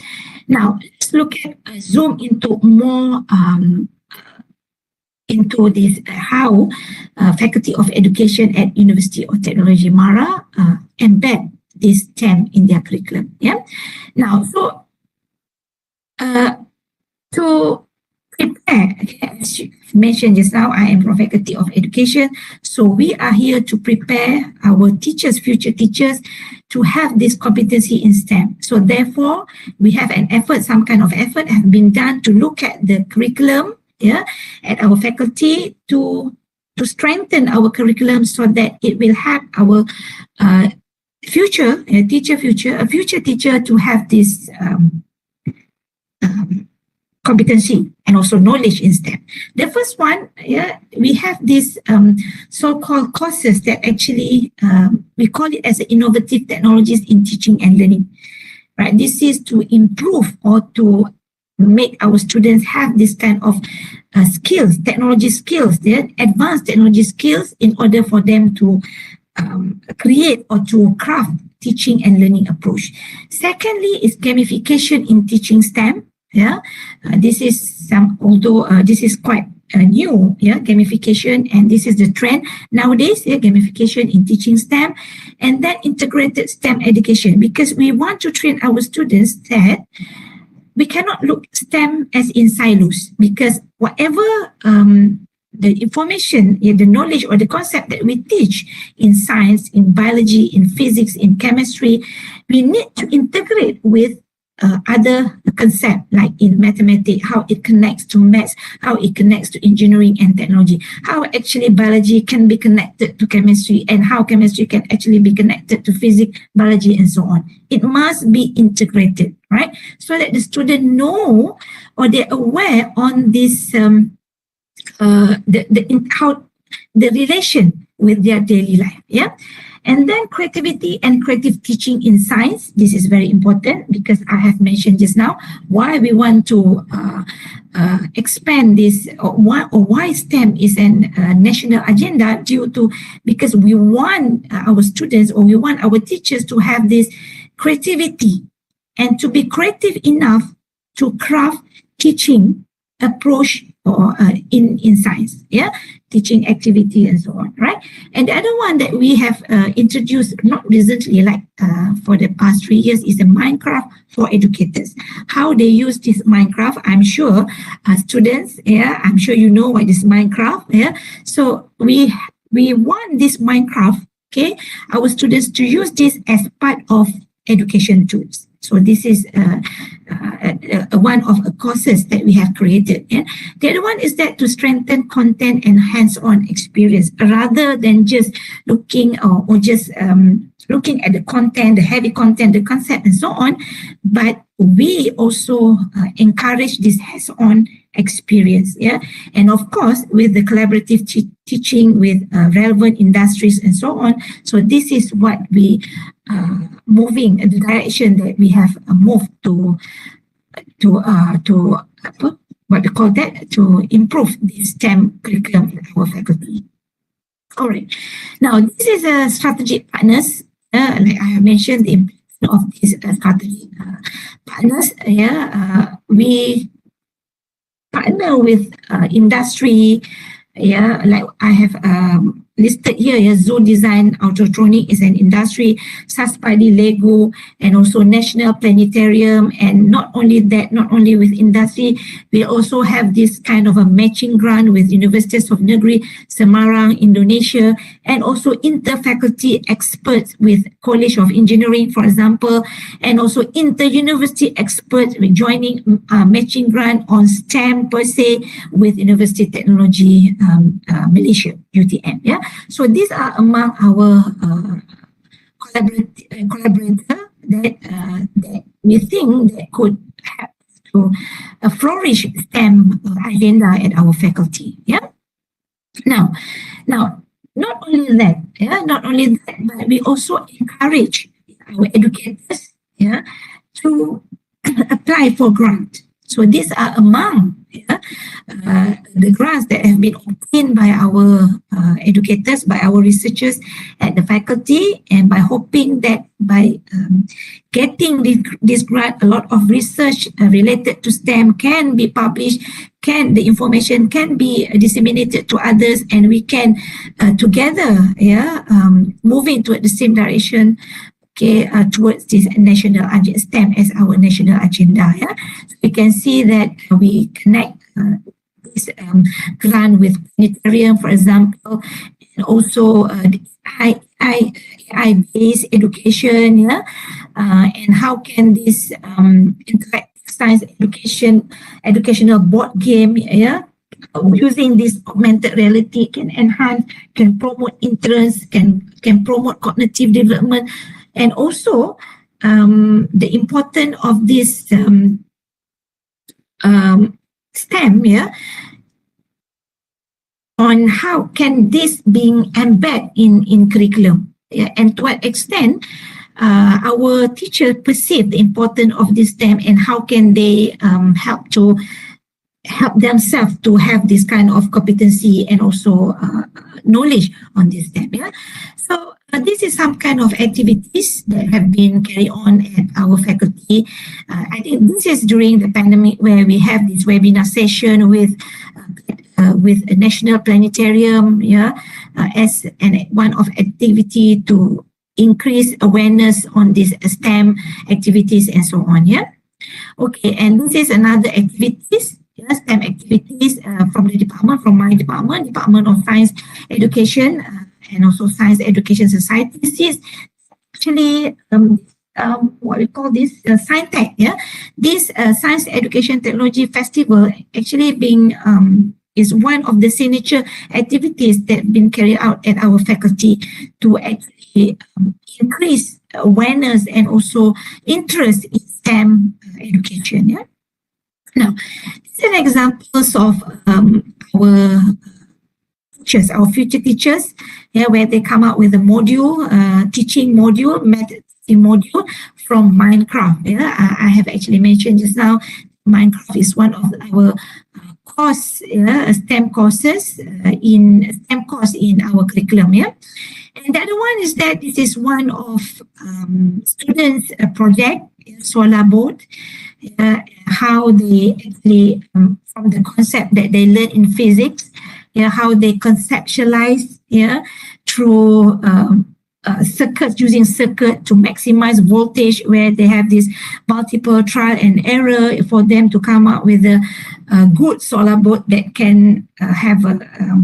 Now let's look at zoom into more into this how Faculty of Education at University of Technology Mara embed this STEM in their curriculum. Yeah. Now, so to prepare, as you mentioned just now, I am from Faculty of Education. So we are here to prepare our teachers, future teachers, to have this competency in STEM. So therefore, we have an effort, some kind of effort have been done to look at the curriculum, yeah, at our faculty to strengthen our curriculum so that it will help our future teacher to have this competency and also knowledge in STEM. The first one, yeah, we have this so-called courses that actually we call it as innovative technologies in teaching and learning. Right, this is to improve or to make our students have this kind of skills, technology skills, yeah, advanced technology skills in order for them to create or to craft teaching and learning approach. Secondly is gamification in teaching STEM. Yeah, this is although this is quite new, yeah, gamification, and this is the trend nowadays, yeah, gamification in teaching STEM, and then integrated STEM education, because we want to train our students that we cannot look STEM as in silos, because whatever the information, the knowledge or the concept that we teach in science, in biology, in physics, in chemistry, we need to integrate with other concepts like in mathematics, how it connects to maths, how it connects to engineering and technology, how actually biology can be connected to chemistry, and how chemistry can actually be connected to physics, biology, and so on. It must be integrated, right? So that the student know or they're aware on this how the relation with their daily life. Yeah. And then creativity and creative teaching in science. This is very important because I have mentioned just now why we want to expand this, or why STEM is a national agenda, because we want our students, or we want our teachers to have this creativity and to be creative enough to craft teaching approach or in science, yeah, teaching activity and so on, right? And the other one that we have introduced not recently, like for the past 3 years, is the Minecraft for educators. How they use this Minecraft, I'm sure students, yeah, I'm sure you know what is Minecraft, yeah. So we want this Minecraft, okay, our students to use this as part of education tools. So this is one of the courses that we have created. And the other one is that to strengthen content and hands-on experience, rather than just looking or just looking at the content, the heavy content, the concept, and so on. But we also encourage this hands-on experience, yeah. And of course, with the collaborative teaching with relevant industries and so on. So this is what we moving in the direction that we have moved to what we call that, to improve the STEM curriculum in our faculty. All right. Now this is a strategic partners. Like I have mentioned, the implementation of these strategic partners. Yeah, we partner with industry. Yeah, like I have listed here, Zoo Design Autotronic is an industry, Saspadi Lego, and also National Planetarium. And not only that, not only with industry, we also have this kind of a matching grant with Universities of Negeri Semarang, Indonesia, and also inter-faculty experts with College of Engineering, for example, and also inter-university experts with joining matching grant on STEM per se with Universiti Teknologi Malaysia, UTM. Yeah, so these are among our collaborators that we think that could help to flourish STEM agenda at our faculty. Yeah. Now, not only that, but we also encourage our educators, to apply for grant. So these are among the grants that have been obtained by our educators, by our researchers at the faculty, and by hoping that by getting this grant, a lot of research related to STEM can be published, the information can be disseminated to others, and we can together, move into the same direction. Towards this national agenda, STEM as our national agenda. Yeah, so we can see that we connect this grant with planetarium, for example, and also AI-based education. And how can this interactive science educational board game, using this augmented reality can enhance, can promote interest, can promote cognitive development. And also the importance of this STEM, on how can this being embedded in curriculum, and to what extent our teachers perceive the importance of this STEM, and how can they help themselves to have this kind of competency and also knowledge on this STEM. So this is some kind of activities that have been carried on at our faculty. I think this is during the pandemic where we have this webinar session with a national planetarium, as one of activity to increase awareness on these STEM activities and so on. Okay, and this is another activities. STEM activities from my Department of Science Education, and also Science Education Society. This is actually what we call this SciTech. This Science Education Technology Festival actually being is one of the signature activities that have been carried out at our faculty to actually increase awareness and also interest in STEM education. Now, these are examples of our teachers, our future teachers, where they come up with a module, teaching module, method module from Minecraft. I have actually mentioned just now, Minecraft is one of our course, STEM courses in our curriculum. And the other one is that this is one of students' project, solar boat. How they actually, from the concept that they learn in physics, how they conceptualize, through circuits, using circuit to maximize voltage, where they have this multiple trial and error for them to come up with a good solar boat that can have a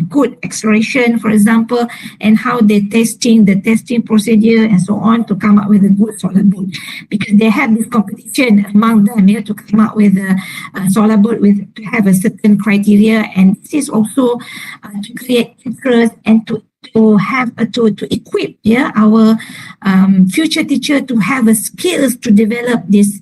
good acceleration, for example, and how they testing the testing procedure and so on to come up with a good solar boat, because they have this competition among them to come up with a solar boat to have a certain criteria. And this is also to create interest and to equip our future teacher to have a skills to develop this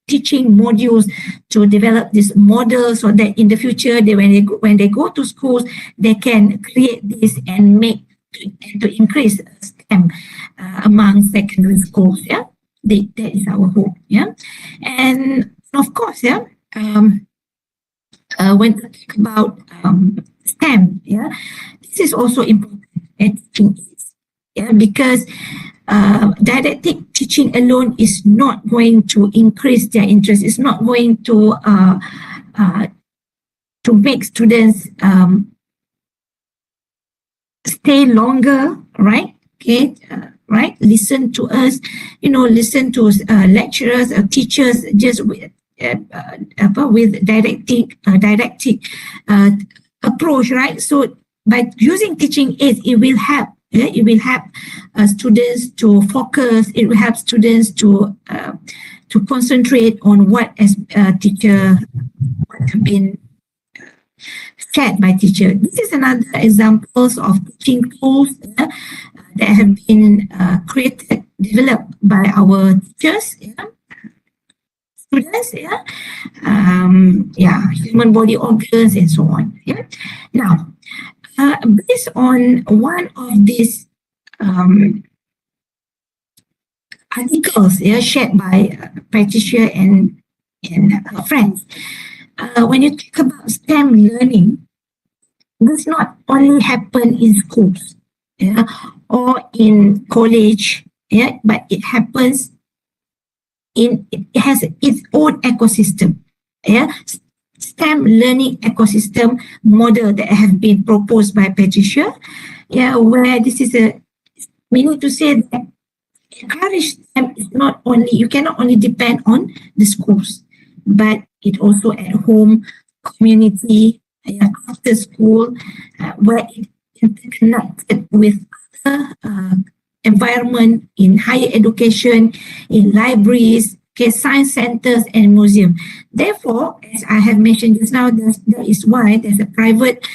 teaching modules, to develop this model, so that in the future when they go to schools, they can create this and to increase STEM among secondary schools. That is our hope. And of course, when we talk about STEM, this is also important at teaching aids, because didactic teaching alone is not going to increase their interest. It's not going to make students stay longer, right? Okay, right? Listen to us, listen to lecturers or teachers just with didactic approach, right? So by using teaching aids, it will help. It will help students to focus. It will help students to concentrate on what as teacher have been shared by teacher. This is another examples of teaching tools that have been created, developed by our teachers, students, human body organs and so on. Now, based on one of these articles shared by practitioner and friends, when you talk about STEM learning, this not only happen in schools or in college, but it happens it has its own ecosystem. STEM learning ecosystem model that have been proposed by Patricia, where this is we need to say that encourage STEM is not only, you cannot only depend on the schools, but it also at home, community, after school, where it interconnected with other environment in higher education, in libraries, science centers and museum. Therefore, as I have mentioned just now, that is why there's a private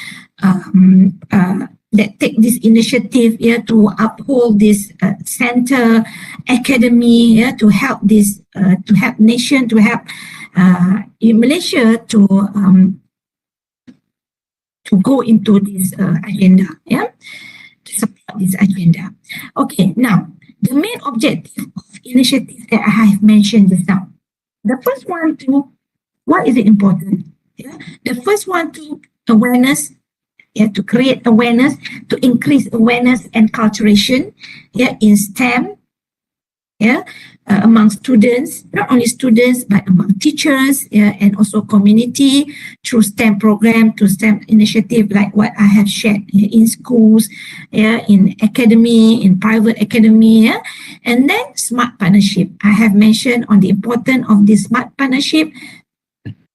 that take this initiative to uphold this center, academy, to help this, to help nation, to help in Malaysia to go into this agenda, to support this agenda. Okay, now the main objective of initiatives that I have mentioned just now. The first one why is it important? The first one to awareness, to create awareness, to increase awareness and culturation, in STEM, among students, not only students, but among teachers, and also community through STEM program, to STEM initiative like what I have shared in schools, in academy, in private academy, and then smart partnership. I have mentioned on the importance of this smart partnership,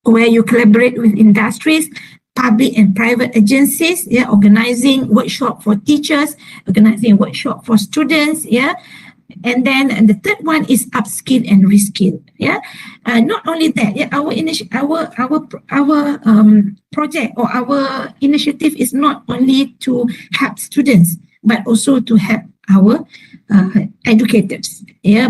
where you collaborate with industries, public and private agencies, organizing workshop for teachers, organizing workshop for students, and then the third one is upskill and reskill. Not only that, our project or our initiative is not only to help students, but also to help our educators,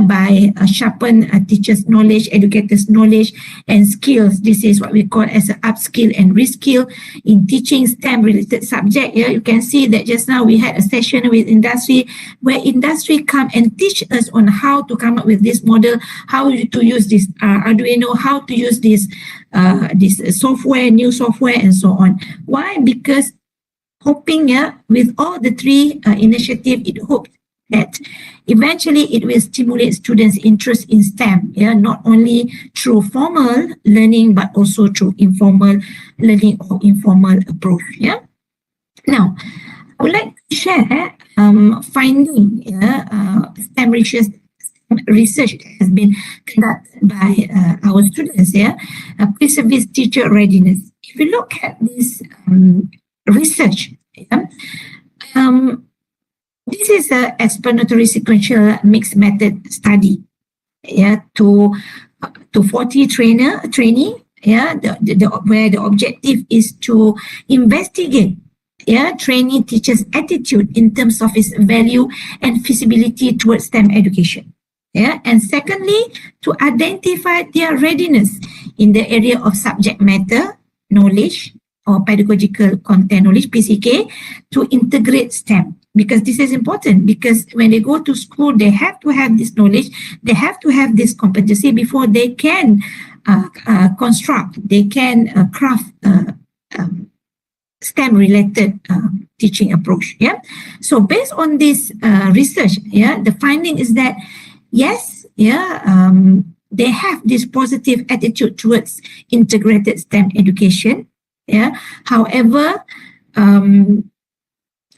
by sharpen teachers' knowledge, educators' knowledge and skills. This is what we call as an upskill and reskill in teaching STEM related subject. You can see that just now we had a session with industry, where industry come and teach us on how to come up with this model, how to use this Arduino, how to use this software, new software and so on. Why? Because hoping, with all the three initiatives, it hopes that eventually it will stimulate students' interest in STEM, not only through formal learning, but also through informal learning or informal approach. Now, I would like to share finding STEM research that has been conducted by our students, pre-service teacher readiness. If you look at this research, this is an explanatory sequential mixed method study, to 40 trainee, where the objective is to investigate trainee teachers' attitude in terms of its value and feasibility towards STEM education. And secondly, to identify their readiness in the area of subject matter knowledge or pedagogical content knowledge, PCK, to integrate STEM. Because this is important, because when they go to school, they have to have this knowledge, they have to have this competency before they can construct, they can craft STEM-related teaching approach. So based on this research, the finding is that yes, they have this positive attitude towards integrated STEM education. However,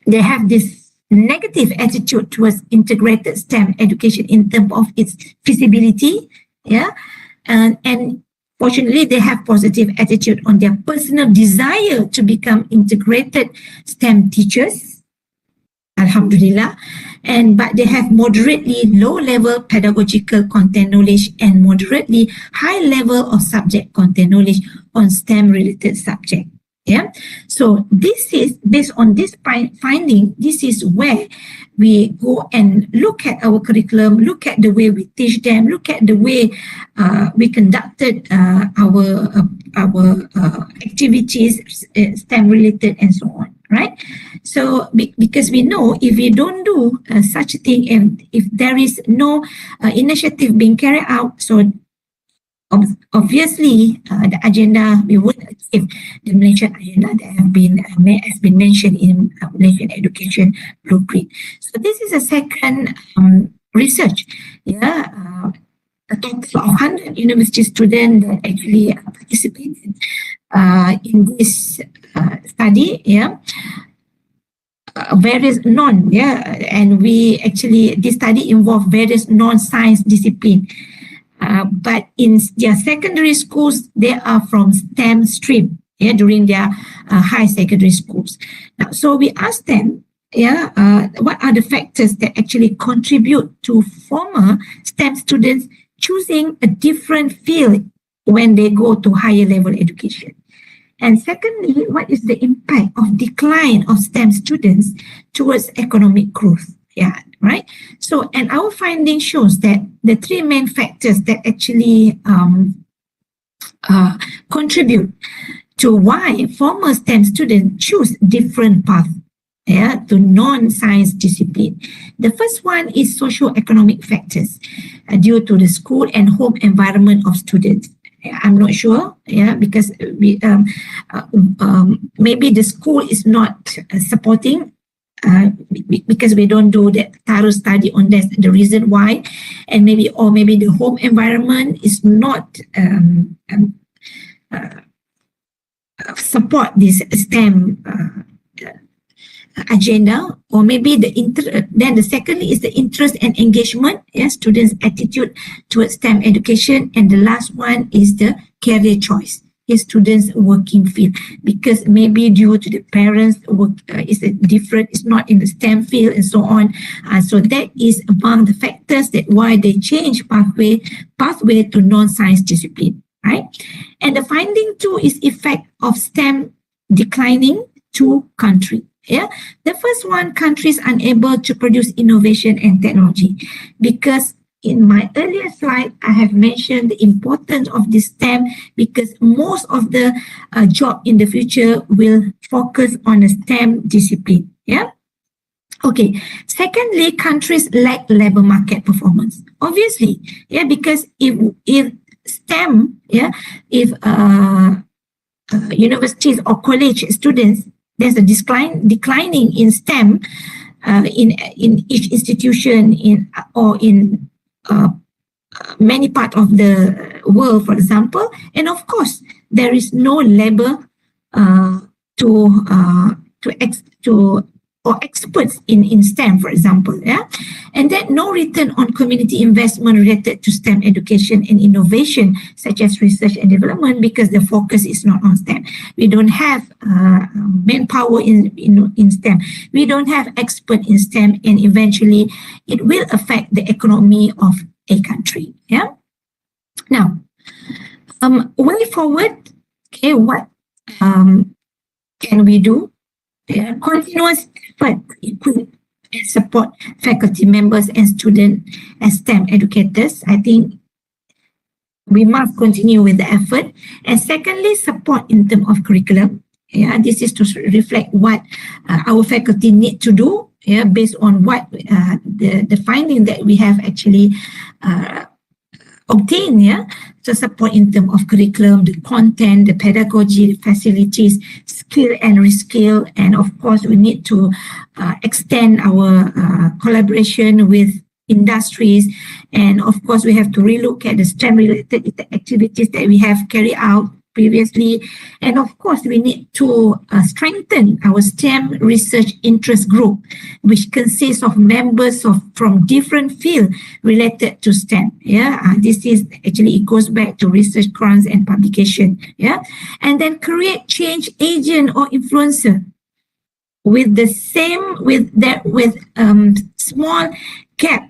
they have this negative attitude towards integrated STEM education in terms of its feasibility, and fortunately they have positive attitude on their personal desire to become integrated STEM teachers, alhamdulillah, but they have moderately low level pedagogical content knowledge and moderately high level of subject content knowledge on STEM related subject. So this is based on this finding. This is where we go and look at our curriculum, look at the way we teach them, look at the way we conducted our activities, STEM related and so on, right? So because we know if we don't do such a thing, and if there is no initiative being carried out, so obviously the agenda, we would achieve the Malaysian agenda that has been mentioned in Malaysian education blueprint. So this is a second research, a total of 100 university students that actually participated in this study, various and we actually, this study involved various non-science discipline. But in their secondary schools, they are from STEM stream, during their high secondary schools. Now, so we asked them, what are the factors that actually contribute to former STEM students choosing a different field when they go to higher level education? And secondly, what is the impact of decline of STEM students towards economic growth? Right. So, and our finding shows that the three main factors that actually contribute to why former STEM students choose different paths to non-science discipline. The first one is socio-economic factors due to the school and home environment of students. I'm not sure, because we maybe the school is not supporting. Because we don't do that thorough study on that, the reason why, and maybe the home environment is not support this STEM agenda, or maybe then the secondly is the interest and engagement, students' attitude towards STEM education, and the last one is the career choice. Students' working field, because maybe due to the parents' work is different, it's not in the STEM field and so on. So that is among the factors that why they change pathway to non-science discipline, right? And the finding too is effect of STEM declining to country. The first one, countries unable to produce innovation and technology, because in my earlier slide, I have mentioned the importance of this STEM because most of the job in the future will focus on the STEM discipline. Okay. Secondly, countries lack labor market performance. Obviously, because if STEM, if universities or college students, there's a declining in STEM in each institution or in many parts of the world, for example, and of course there is no labor or experts in STEM, for example, and then no return on community investment related to STEM education and innovation, such as research and development, because the focus is not on STEM. We don't have manpower in STEM. We don't have expert in STEM, and eventually it will affect the economy of a country. Now, way forward, what can we do? Continuous effort equip and support faculty members and students as STEM educators. I think we must continue with the effort. And secondly, support in terms of curriculum. This is to reflect what our faculty need to do, based on what the finding that we have actually obtained, to support in terms of curriculum, the content, the pedagogy, the facilities, skill and reskill, and of course we need to extend our collaboration with industries, and of course we have to relook at the STEM related activities that we have carried out previously. And of course, we need to strengthen our STEM research interest group, which consists of members from different fields related to STEM. This is actually, it goes back to research grants and publication. And then create change agent or influencer with small gap,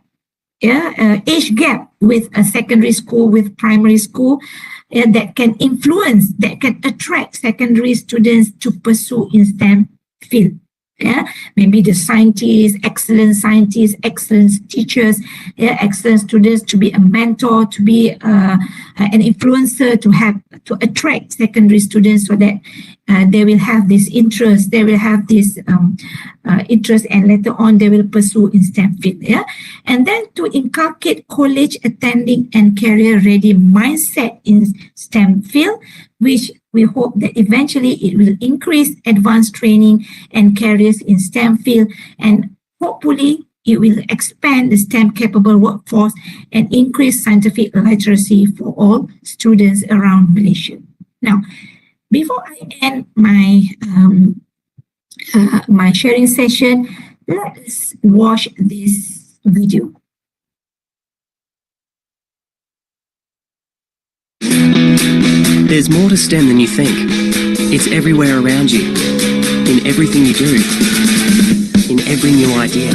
age gap with a secondary school, with primary school, that can influence, that can attract secondary students to pursue in STEM field. Maybe the scientists, excellent teachers, excellent students, to be a mentor, to be an influencer, to attract secondary students, so that they will have this interest, and later on they will pursue in STEM field. And then to inculcate college attending and career ready mindset in STEM field, which we hope that eventually it will increase advanced training and careers in STEM field, and hopefully it will expand the STEM capable workforce and increase scientific literacy for all students around Malaysia. Now, before I end my my sharing session, let's watch this video. There's more to STEM than you think. It's everywhere around you, in everything you do, in every new idea.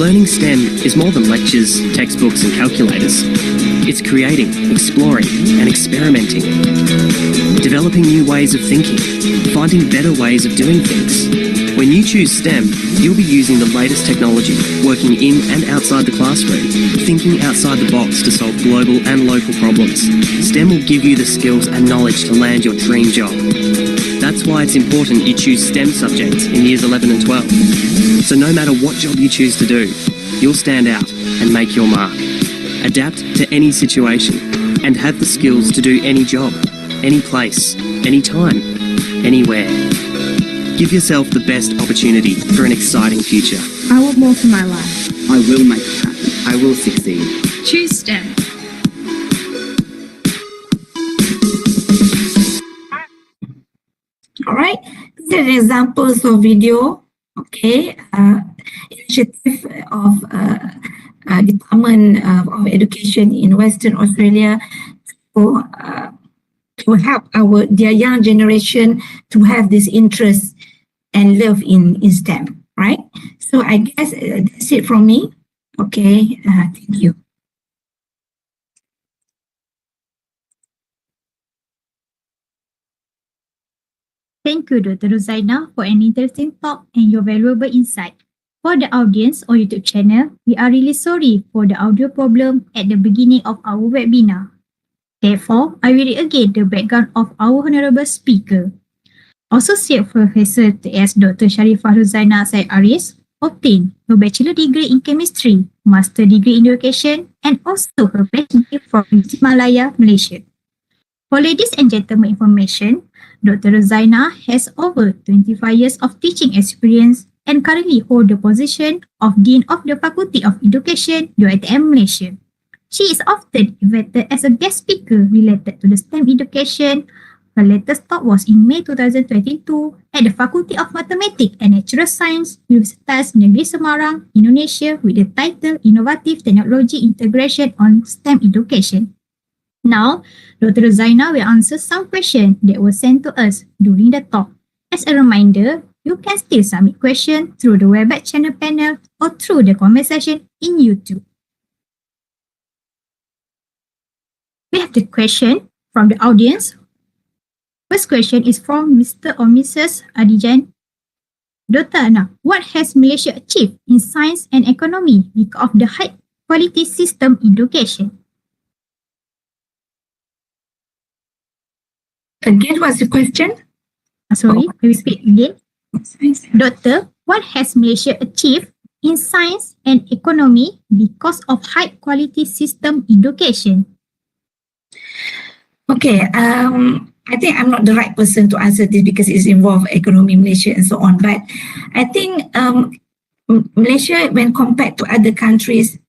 Learning STEM is more than lectures, textbooks and calculators. It's creating, exploring and experimenting. Developing new ways of thinking, finding better ways of doing things. When you choose STEM, you'll be using the latest technology, working in and outside the classroom, thinking outside the box to solve global and local problems. STEM will give you the skills and knowledge to land your dream job. That's why it's important you choose STEM subjects in years 11 and 12. So no matter what job you choose to do, you'll stand out and make your mark. Adapt to any situation and have the skills to do any job, any place, any time, anywhere. Give yourself the best opportunity for an exciting future. I want more for my life. I will make it happen. I will succeed. Choose STEM. All right, these are examples of video. Okay, initiative of Department of Education in Western Australia to help their young generation to have this interest and love in STEM, right? So I guess that's it from me. Okay, thank you. Thank you, Dr. Ruzaina, for an interesting talk and your valuable insight. For the audience on YouTube channel, we are really sorry for the audio problem at the beginning of our webinar. Therefore, I will read again the background of our honorable speaker. Associate Professor T.S. Dr. Sharifah Ruzaina Syed Aris obtained her bachelor degree in chemistry, master degree in education, and also her PhD from Malaya, Malaysia. For ladies and gentlemen information, Dr. Ruzaina has over 25 years of teaching experience and currently holds the position of Dean of the Faculty of Education, UiTM Malaysia. She is often invited as a guest speaker related to the STEM education. Her latest talk was in May 2022 at the Faculty of Mathematics and Natural Science, Universiti Negeri Semarang, Indonesia, with the title Innovative Technology Integration on STEM Education. Now, Dr. Ruzaina will answer some questions that were sent to us during the talk. As a reminder, you can still submit questions through the Webex channel panel or through the comment section in YouTube. We have the question from the audience. First question is from Mr. or Mrs. Adijan. Dr. Anna, what has Malaysia achieved in science and economy because of the high quality system education? Again, what's the question? Sorry, can we speak again? Doctor, what has Malaysia achieved in science and economy because of high quality system education? Okay, I think I'm not the right person to answer this because it's involved economy, Malaysia and so on. But I think Malaysia, when compared to other countries,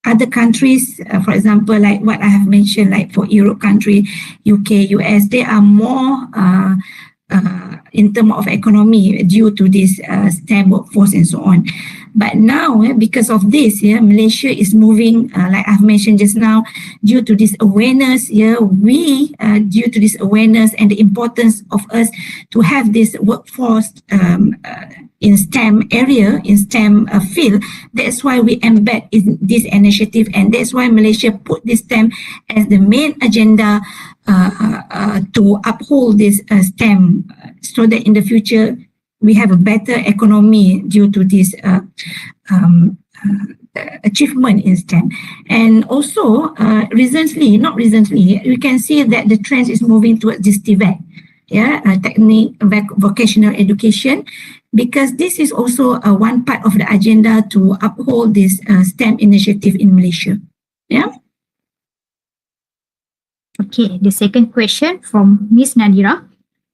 other countries, for example, like what I have mentioned, like for Europe country, UK, US, they are more in terms of economy due to this STEM workforce and so on. But now, because of this, Malaysia is moving, like I've mentioned just now, due to this awareness, due to this awareness and the importance of us to have this workforce in STEM area, in STEM field, that's why we embed in this initiative, and that's why Malaysia put this STEM as the main agenda to uphold this STEM, so that in the future we have a better economy due to this achievement in STEM. And also, not recently, we can see that the trend is moving towards this TVET, vocational education, because this is also one part of the agenda to uphold this STEM initiative in Malaysia. Yeah. Okay, the second question from Miss Nadira.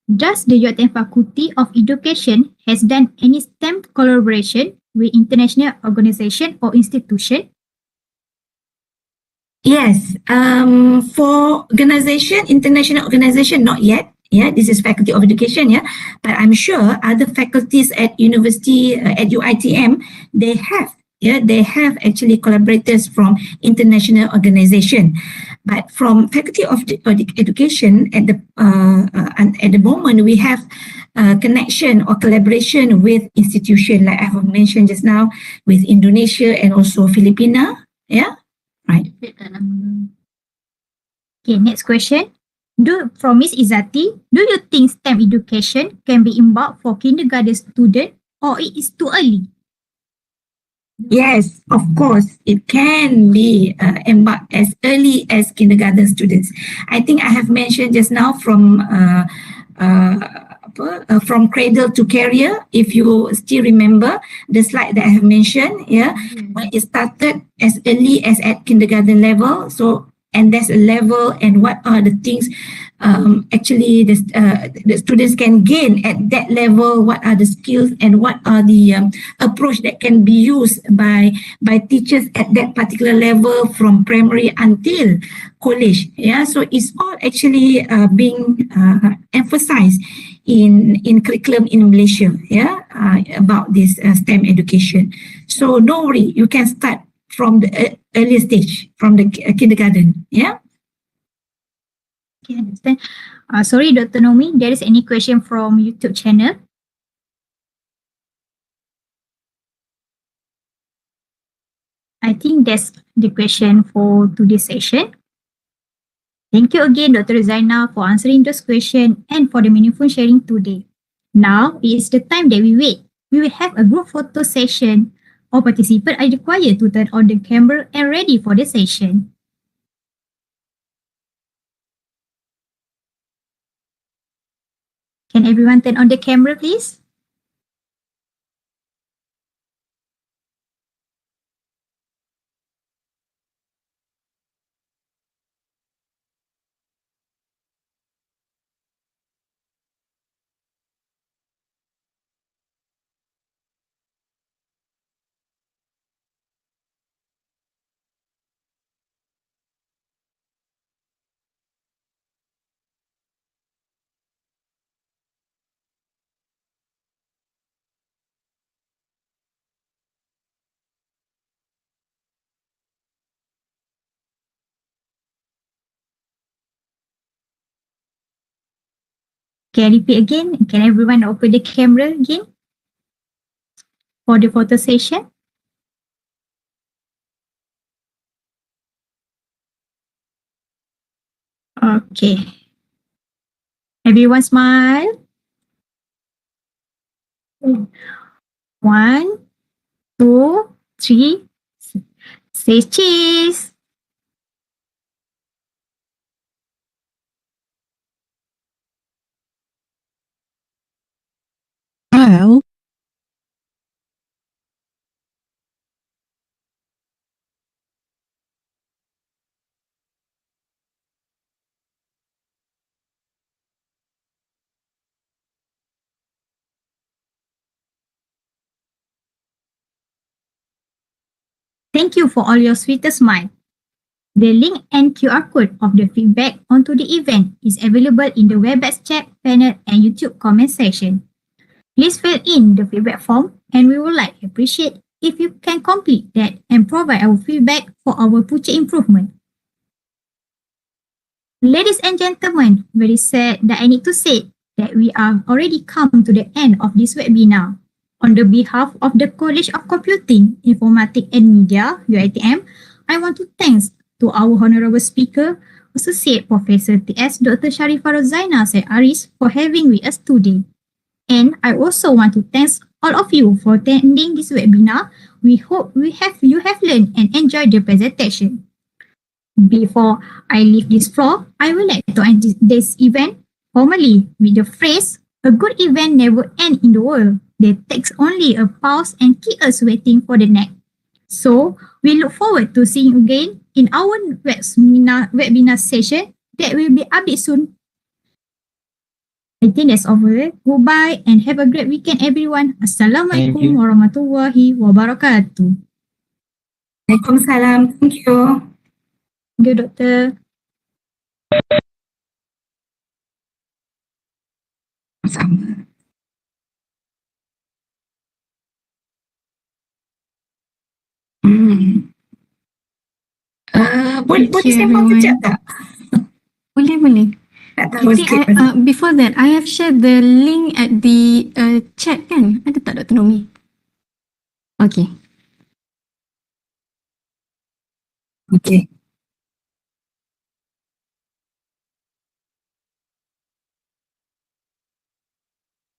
Does the UiTM Faculty of Education has done any STEM collaboration with international organization or institution? Yes, for international organization, not yet. Yeah, this is Faculty of Education. Yeah, but I'm sure other faculties at university, at UiTM, they have. Yeah, they have actually collaborators from international organization. But from Faculty of Education, at the moment, we have connection or collaboration with institution, like I have mentioned just now, with Indonesia and also Filipina. Yeah, right. Okay, next question. From Miss Izati, do you think STEM education can be embarked for kindergarten student or it is too early? Yes, of course, it can be embarked as early as kindergarten students. I think I have mentioned just now from Cradle to Career. If you still remember the slide that I have mentioned, when it started as early as at kindergarten level. So, and there's a level, and what are the things actually the students can gain at that level, what are the skills and what are the approach that can be used by teachers at that particular level from primary until college. So it's all actually being emphasized in curriculum in Malaysia, about this STEM education. So don't worry, you can start from the early stage, from the kindergarten. Okay, understand. Sorry, Dr. Nomi, there is any question from YouTube channel? I think that's the question for today's session. Thank you again, Dr. Ruzaina, for answering those questions and for the meaningful sharing today. Now is the time that we wait. We will have a group photo session. All participants are required to turn on the camera and ready for the session. Can everyone turn on the camera, please? Can I repeat again? Can everyone open the camera again for the photo session? Okay. Everyone smile. 1, 2, 3. Say cheese. Well, Thank you for all your sweetest smile. The link and QR code of the feedback onto the event is available in the Webex chat panel and YouTube comment section. Please fill in the feedback form and we would appreciate if you can complete that and provide our feedback for our future improvement. Ladies and gentlemen, very sad that I need to say that we are already come to the end of this webinar. On the behalf of the College of Computing, Informatics and Media, UiTM, I want to thank to our honorable speaker, Associate Professor TS Dr. Sharifah Ruzaina Syed Aris for having with us today. And I also want to thank all of you for attending this webinar. We hope you have learned and enjoyed the presentation. Before I leave this floor, I would like to end this event formally with the phrase, "A good event never ends in the world. There takes only a pause and keep us waiting for the next." So, we look forward to seeing you again in our webinar session that will be updated soon. I think that's over. Goodbye and have a great weekend, everyone. Assalamualaikum warahmatullahi wabarakatuh. Waalaikumsalam. Thank you. Thank you, Doctor. Sama. Boleh sembang kejap tak? Boleh. Tak tahu sikit. Before that, I have shared the link at the chat kan? Ada tak Dr. Nomi? Okay. Okay.